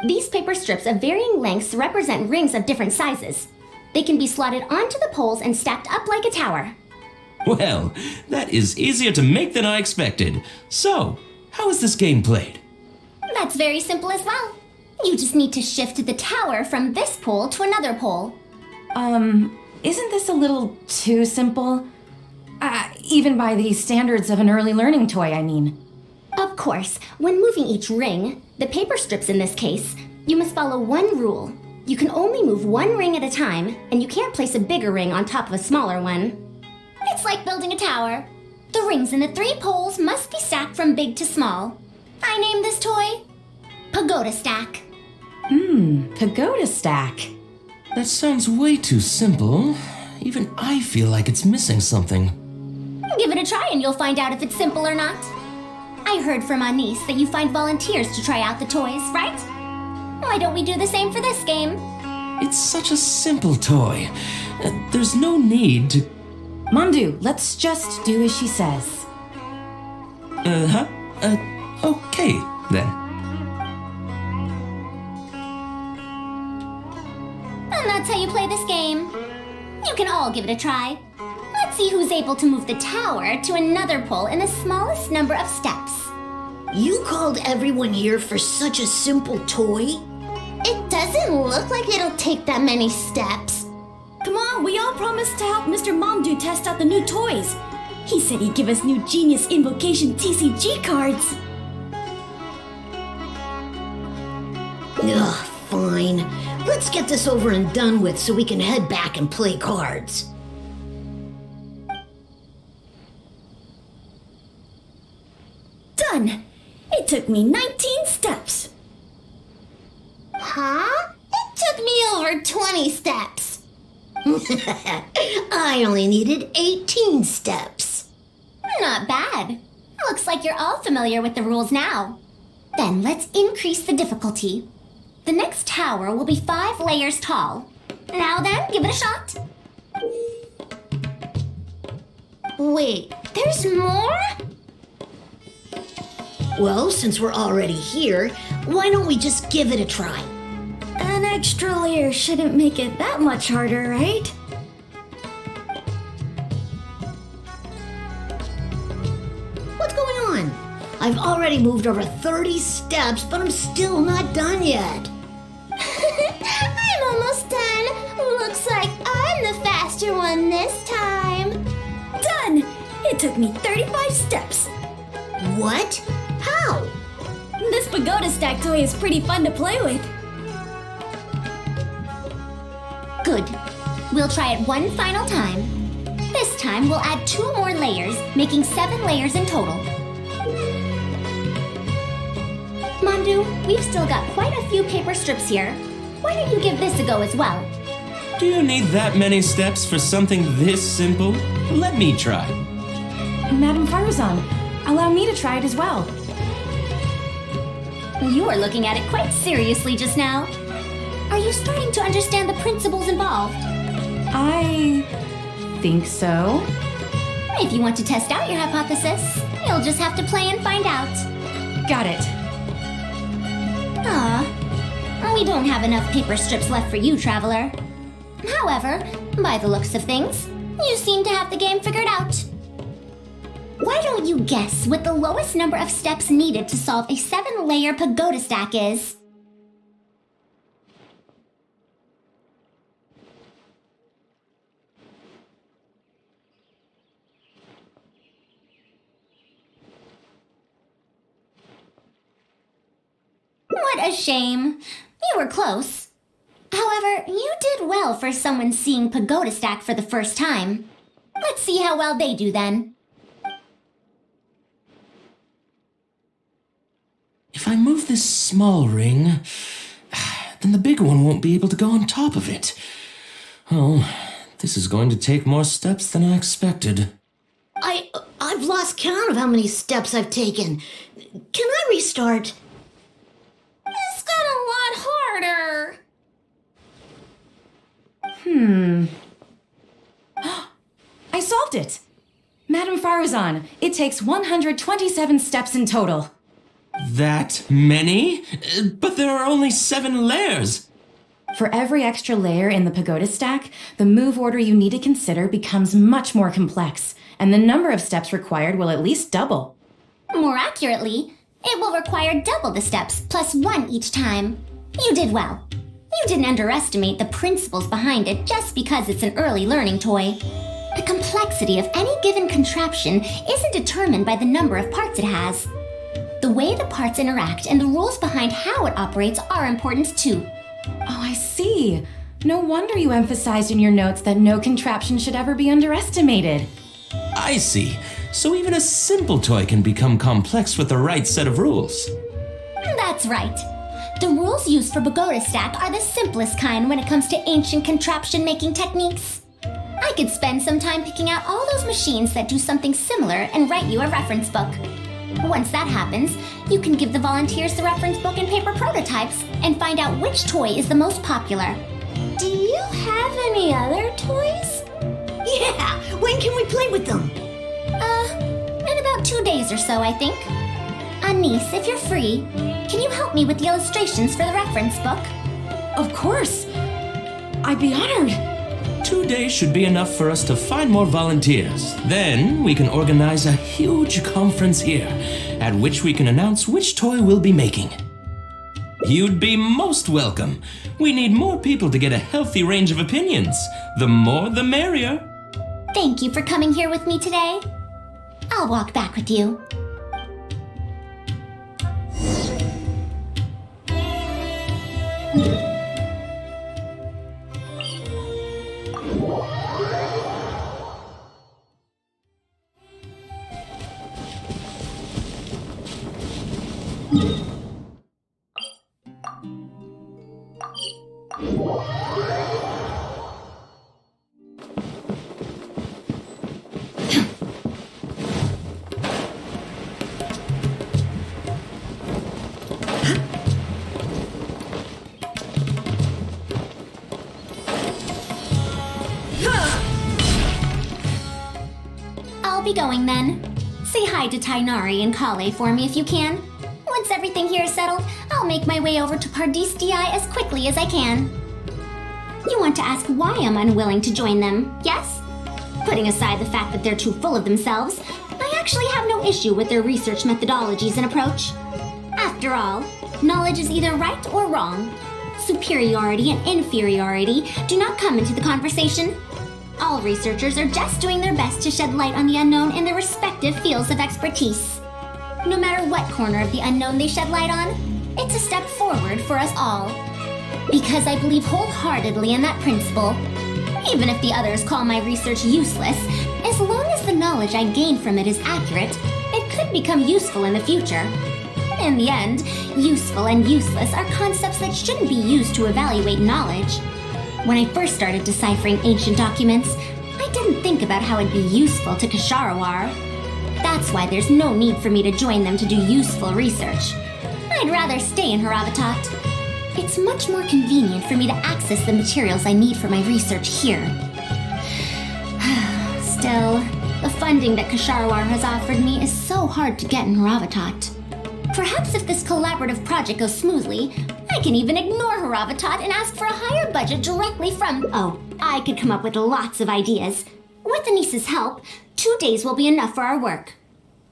These paper strips of varying lengths represent rings of different sizes. They can be slotted onto the poles and stacked up like a tower. Well, that is easier to make than I expected. So, how is this game played? That's very simple as well. You just need to shift the tower from this pole to another pole. Isn't this a little too simple? Even by the standards of an early learning toy, I mean. Of course, when moving each ring, the paper strips in this case, you must follow one rule. You can only move one ring at a time, and you can't place a bigger ring on top of a smaller one. It's like building a tower. The rings in the 3 poles must be stacked from big to small. I named this toy Pagoda Stack. Pagoda stack. That sounds way too simple. Even I feel like it's missing something. Give it a try and you'll find out if it's simple or not. I heard from Anis that you find volunteers to try out the toys, right? Why don't we do the same for this game? It's such a simple toy. There's no need to... Mandu, let's just do as she says. Okay, then. And that's how you play this game. You can all give it a try. Let's see who's able to move the tower to another pole in the smallest number of steps. You called everyone here for such a simple toy? It doesn't look like it'll take that many steps. Come on, we all promised to help Mr. Mandu test out the new toys. He said he'd give us new Genius Invocation TCG cards. Ugh, fine. Let's get this over and done with so we can head back and play cards. Done! It took me 19 steps. Huh? It took me over 20 steps. I only needed 18 steps. Not bad. Looks like you're all familiar with the rules now. Then let's increase the difficulty. The next tower will be 5 layers tall. Now then, give it a shot. Wait, there's more? Well, since we're already here, why don't we just give it a try? An extra layer shouldn't make it that much harder, right? What's going on? I've already moved over 30 steps, but I'm still not done yet. I'm almost done. Looks like I'm the faster one this time. Done! It took me 35 steps. What? How? This pagoda stack toy is pretty fun to play with. Good. We'll try it one final time. This time we'll add 2 more layers, making 7 layers in total. Mandu, we've still got quite a few paper strips here. Why don't you give this a go as well? Do you need that many steps for something this simple? Let me try. Madam Faruzan, allow me to try it as well. You were looking at it quite seriously just now. Are you starting to understand the principles involved? I think so. If you want to test out your hypothesis, you'll just have to play and find out. Got it. We don't have enough paper strips left for you, Traveler. However, by the looks of things, you seem to have the game figured out. Why don't you guess what the lowest number of steps needed to solve a 7-layer pagoda stack is? What a shame. You were close. However, you did well for someone seeing Pagoda Stack for the first time. Let's see how well they do then. If I move this small ring, then the big one won't be able to go on top of it. Oh, this is going to take more steps than I expected. I've lost count of how many steps I've taken. Can I restart? This got a lot harder. I solved it! Madam Faruzan, it takes 127 steps in total. That many? But there are only 7 layers. For every extra layer in the pagoda stack, the move order you need to consider becomes much more complex, and the number of steps required will at least double. More accurately, it will require double the steps plus 1 each time. You did well. You didn't underestimate the principles behind it just because it's an early learning toy. The complexity of any given contraption isn't determined by the number of parts it has. The way the parts interact and the rules behind how it operates are important too. Oh, I see. see. No wonder you emphasized in your notes that no contraption should ever be underestimated. I see. So even a simple toy can become complex with the right set of rules. That's right. The rules used for Pagoda Stack are the simplest kind when it comes to ancient contraption making techniques. I could spend some time picking out all those machines that do something similar and write you a reference book. Once that happens, you can give the volunteers the reference book and paper prototypes and find out which toy is the most popular. Do you have any other toys? Yeah! When can we play with them? In about 2 days or so, I think. Anise, if you're free, can you help me with the illustrations for the reference book? Of course. I'd be honored. 2 days should be enough for us to find more volunteers. Then we can organize a huge conference here, at which we can announce which toy we'll be making. You'd be most welcome. We need more people to get a healthy range of opinions. The more, the merrier. Thank you for coming here with me today. I'll walk back with you. I'll be going then. Say hi to Tainari and Kale for me if you can. Once everything here is settled, I'll make my way over to Pardis Di as quickly as I can. You want to ask why I'm unwilling to join them, yes? Putting aside the fact that they're too full of themselves, I actually have no issue with their research methodologies and approach. After all, knowledge is either right or wrong. Superiority and inferiority do not come into the conversation. All researchers are just doing their best to shed light on the unknown in their respective fields of expertise. No matter what corner of the unknown they shed light on, it's a step forward for us all. Because I believe wholeheartedly in that principle. Even if the others call my research useless, as long as the knowledge I gain from it is accurate, it could become useful in the future. In the end, useful and useless are concepts that shouldn't be used to evaluate knowledge. When I first started deciphering ancient documents, I didn't think about how it'd be useful to Kasharawar. That's why there's no need for me to join them to do useful research. I'd rather stay in Haravatat. It's much more convenient for me to access the materials I need for my research here. Still, the funding that Kasharawar has offered me is so hard to get in Haravatat. Perhaps if this collaborative project goes smoothly, I can even ignore Haravatat and ask for a higher budget directly from... Oh, I could come up with lots of ideas. With Anise's help, 2 days will be enough for our work.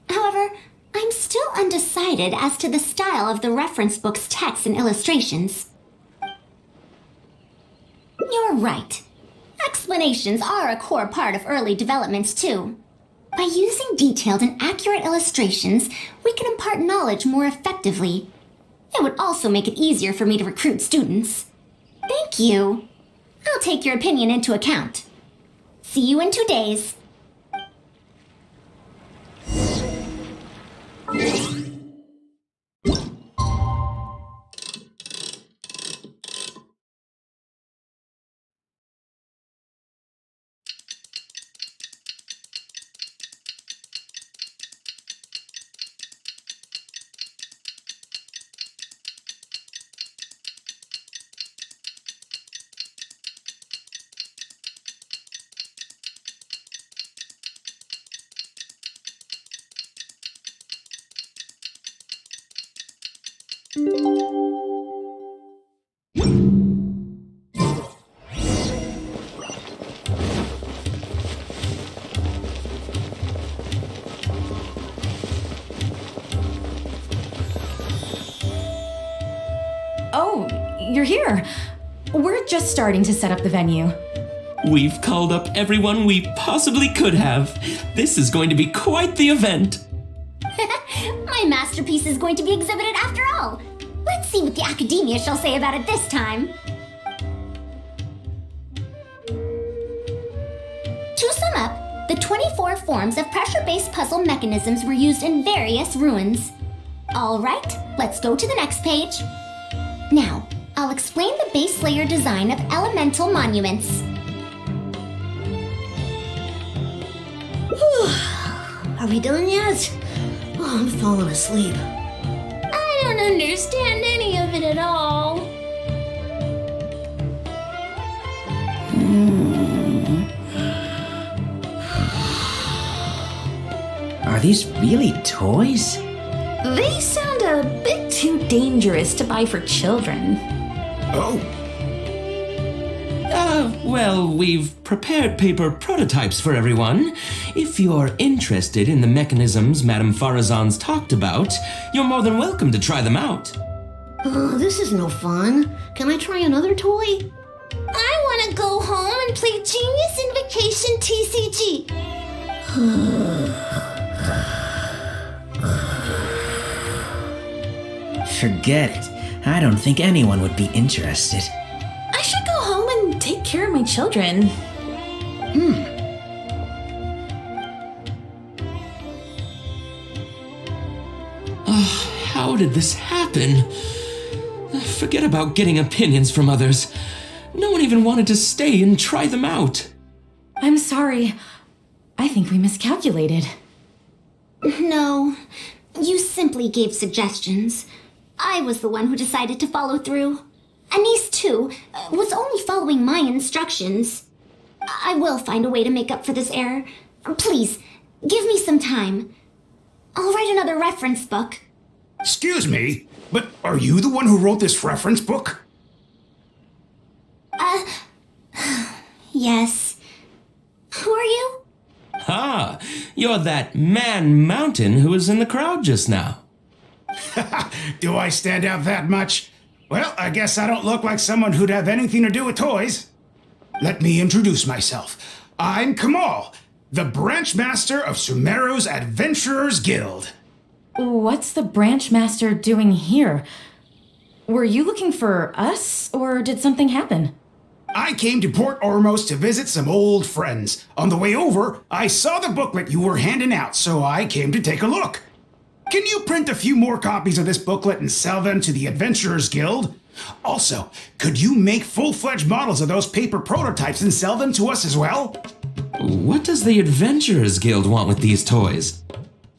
However, I'm still undecided as to the style of the reference book's text and illustrations. You're right. Explanations are a core part of early developments, too. By using detailed and accurate illustrations, we can impart knowledge more effectively. It would also make it easier for me to recruit students. Thank you. I'll take your opinion into account. See you in 2 days. Oh, you're here. We're just starting to set up the venue. We've called up everyone we possibly could have. This is going to be quite the event. My masterpiece is going to be exhibited after all. Let's see what the academia shall say about it this time. To sum up, the 24 forms of pressure-based puzzle mechanisms were used in various ruins. Alright, let's go to the next page. Now, I'll explain the base layer design of elemental monuments. Are we done yet? Oh, I'm falling asleep. I don't understand any of it at all. Are these really toys? They sound a bit too dangerous to buy for children. Oh. Well, we've prepared paper prototypes for everyone. If you're interested in the mechanisms Madame Faruzan's talked about, you're more than welcome to try them out. Oh, this is no fun. Can I try another toy? I want to go home and play Genius Invocation TCG. Forget it. I don't think anyone would be interested. I should go home and take care of my children. How did this happen? Forget about getting opinions from others. No one even wanted to stay and try them out. I'm sorry. I think we miscalculated. No, you simply gave suggestions. I was the one who decided to follow through. Anise, too, was only following my instructions. I will find a way to make up for this error. Please, give me some time. I'll write another reference book. Excuse me, but are you the one who wrote this reference book? Yes. Who are you? Ah, you're that man Mountain who was in the crowd just now. Do I stand out that much? Well, I guess I don't look like someone who'd have anything to do with toys. Let me introduce myself. I'm Kamal, the branch master of Sumeru's Adventurers Guild. What's the branch master doing here? Were you looking for us, or did something happen? I came to Port Ormos to visit some old friends. On the way over, I saw the booklet you were handing out, so I came to take a look. Can you print a few more copies of this booklet and sell them to the Adventurers Guild? Also, could you make full-fledged models of those paper prototypes and sell them to us as well? What does the Adventurers Guild want with these toys?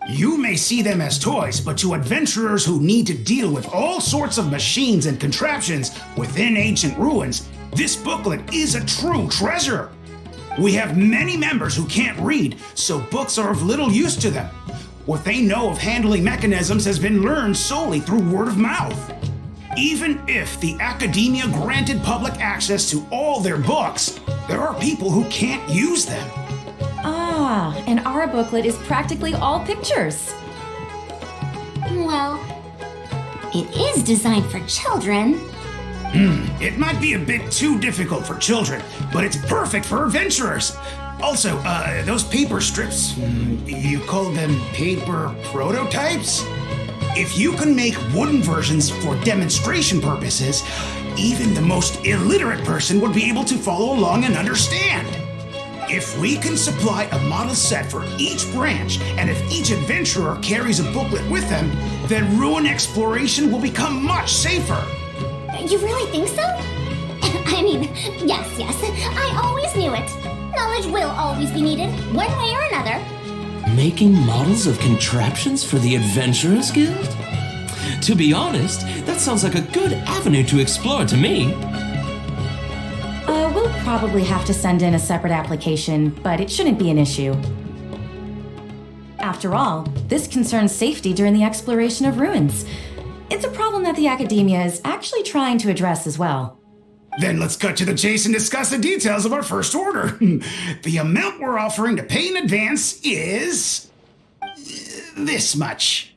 You may see them as toys, but to adventurers who need to deal with all sorts of machines and contraptions within ancient ruins, this booklet is a true treasure. We have many members who can't read, so books are of little use to them. What they know of handling mechanisms has been learned solely through word of mouth. Even if the academia granted public access to all their books, there are people who can't use them. Ah, and our booklet is practically all pictures. Well, it is designed for children. It might be a bit too difficult for children, but it's perfect for adventurers. Also, those paper strips, you call them paper prototypes? If you can make wooden versions for demonstration purposes, even the most illiterate person would be able to follow along and understand. If we can supply a model set for each branch, and if each adventurer carries a booklet with them, then ruin exploration will become much safer. You really think so? I mean, yes, I always knew it. Knowledge will always be needed, one way or another. Making models of contraptions for the Adventurers Guild? To be honest, that sounds like a good avenue to explore to me. We'll probably have to send in a separate application, but it shouldn't be an issue. After all, this concerns safety during the exploration of ruins. It's a problem that the academia is actually trying to address as well. Then let's cut to the chase and discuss the details of our first order. The amount we're offering to pay in advance is this much.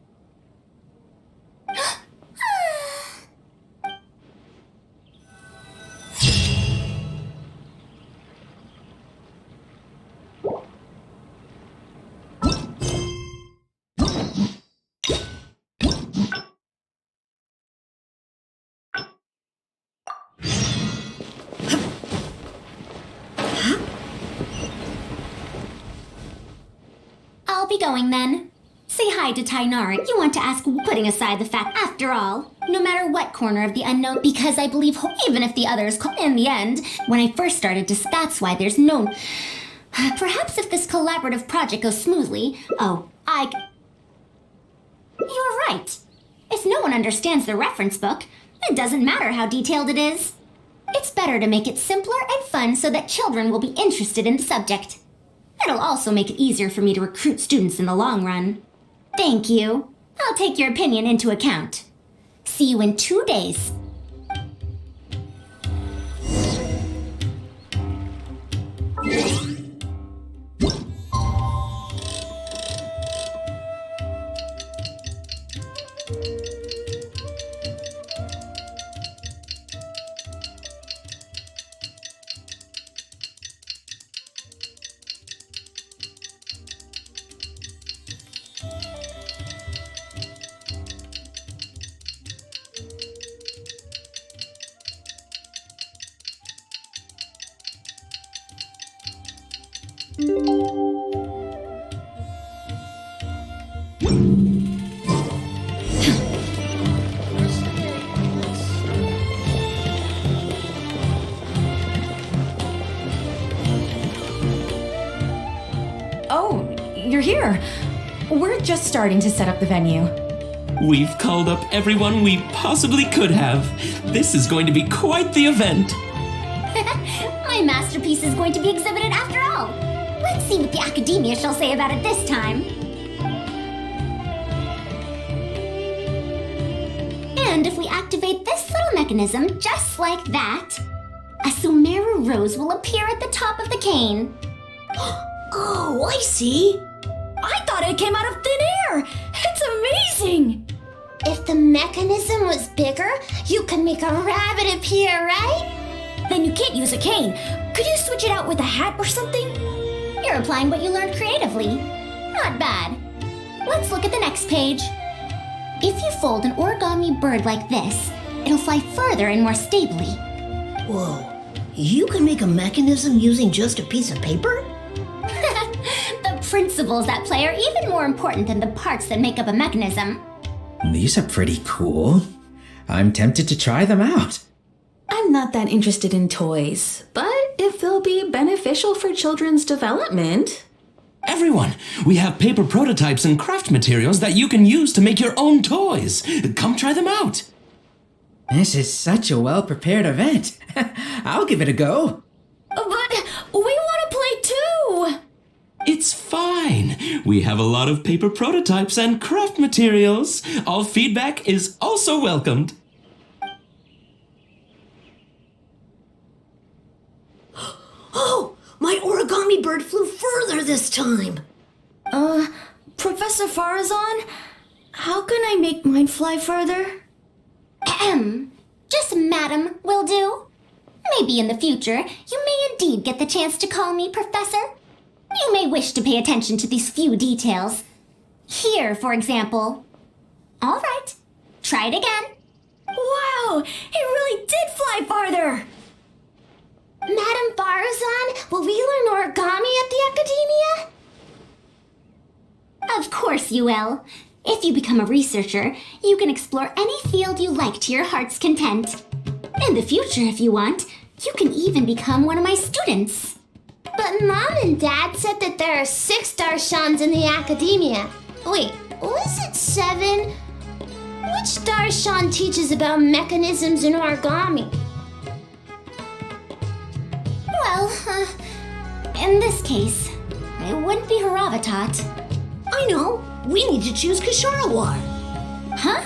I'll be going then. Say hi to Tainara. You want to ask, putting aside the fact, after all, no matter what corner of the unknown, because I believe even if the others call in the end, when I first started to, that's why there's no... Perhaps if this collaborative project goes smoothly... You're right. If no one understands the reference book, it doesn't matter how detailed it is. It's better to make it simpler and fun so that children will be interested in the subject. It'll also make it easier for me to recruit students in the long run. Thank you. I'll take your opinion into account. See you in 2 days. Oh, you're here. We're just starting to set up the venue. We've called up everyone we possibly could have. This is going to be quite the event. My masterpiece is going to be exhibited after all. Let's see what the Academia shall say about it this time. And if we activate this little mechanism just like that, a Sumeru rose will appear at the top of the cane. Oh, I see. I thought it came out of thin air. It's amazing. If the mechanism was bigger, you could make a rabbit appear, right? Then you can't use a cane. Could you switch it out with a hat or something? You're applying what you learned creatively. Not bad. Let's look at the next page. If you fold an origami bird like this, it'll fly further and more stably. Whoa, you can make a mechanism using just a piece of paper? The principles at play are even more important than the parts that make up a mechanism. These are pretty cool. I'm tempted to try them out. I'm not that interested in toys, but if they'll be beneficial for children's development... Everyone, we have paper prototypes and craft materials that you can use to make your own toys. Come try them out. This is such a well-prepared event. I'll give it a go. But we want to play too! It's fine. We have a lot of paper prototypes and craft materials. All feedback is also welcomed. Oh, my origami bird flew further this time. Professor Faruzan, how can I make mine fly further? Just madam will do. Maybe in the future, you may indeed get the chance to call me Professor. You may wish to pay attention to these few details. Here, for example. All right, try it again. Wow, it really did fly farther! Madam Faruzan, will we learn origami at the Academia? Of course you will. If you become a researcher, you can explore any field you like to your heart's content. In the future, if you want, you can even become one of my students. But Mom and Dad said that there are 6 Darshans in the Academia. Wait, was it 7? Which Darshan teaches about mechanisms in origami? Well, in this case, it wouldn't be Haravatat. I know. We need to choose Kasharawar. Huh?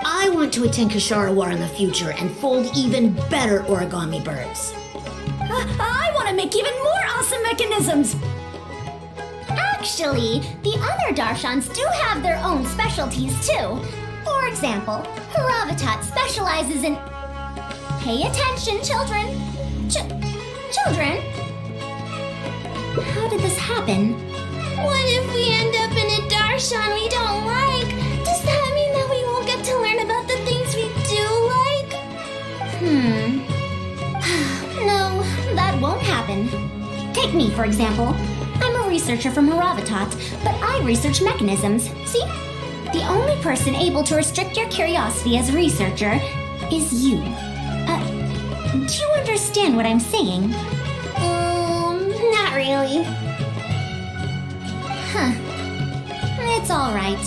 I want to attend Kasharawar in the future and fold even better origami birds. I want to make even more awesome mechanisms! Actually, the other Darshans do have their own specialties too. For example, Haravatat specializes in... Pay attention, children. Children? How did this happen? What if we end up in a Darshan we don't like? Does that mean that we won't get to learn about the things we do like? No, that won't happen. Take me, for example. I'm a researcher from Haravatat, but I research mechanisms. See? The only person able to restrict your curiosity as a researcher is you. Do you understand what I'm saying? Not really. Huh. It's alright.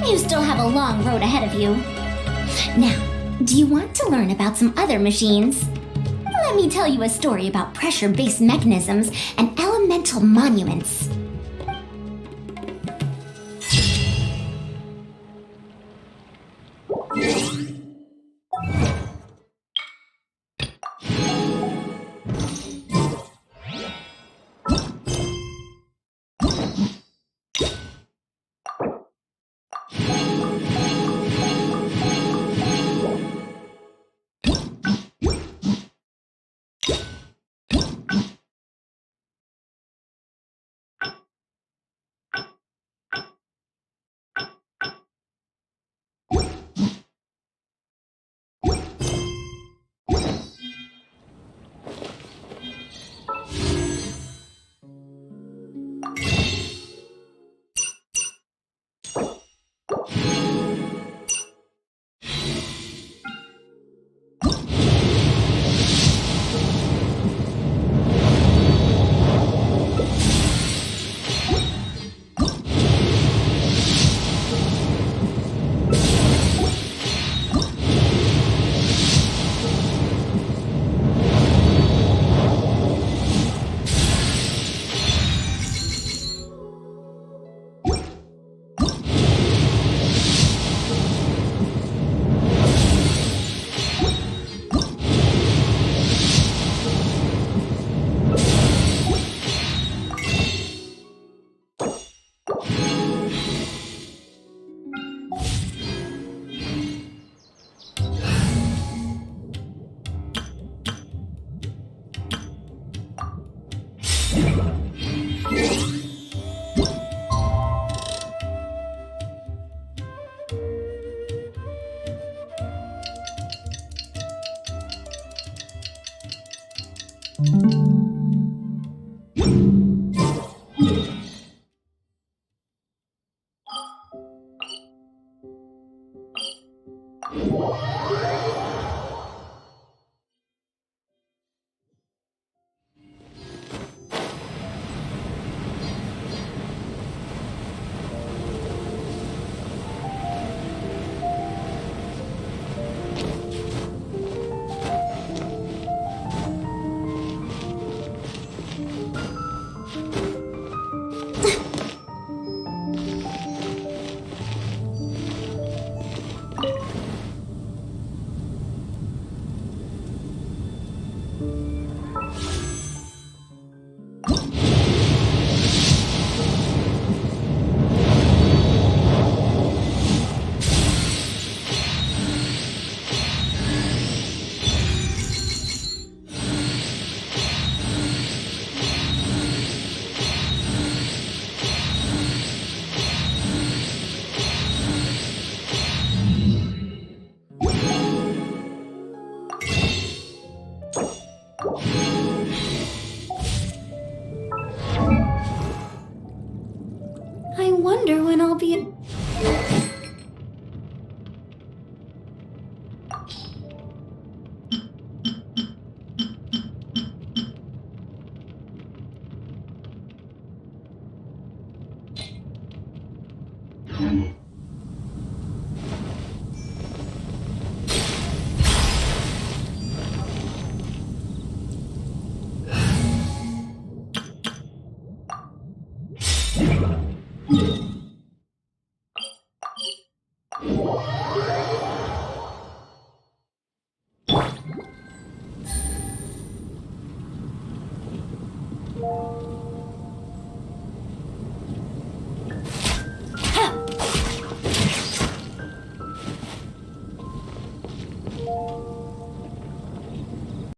You still have a long road ahead of you. Now, do you want to learn about some other machines? Let me tell you a story about pressure-based mechanisms and elemental monuments. I wonder when I'll be...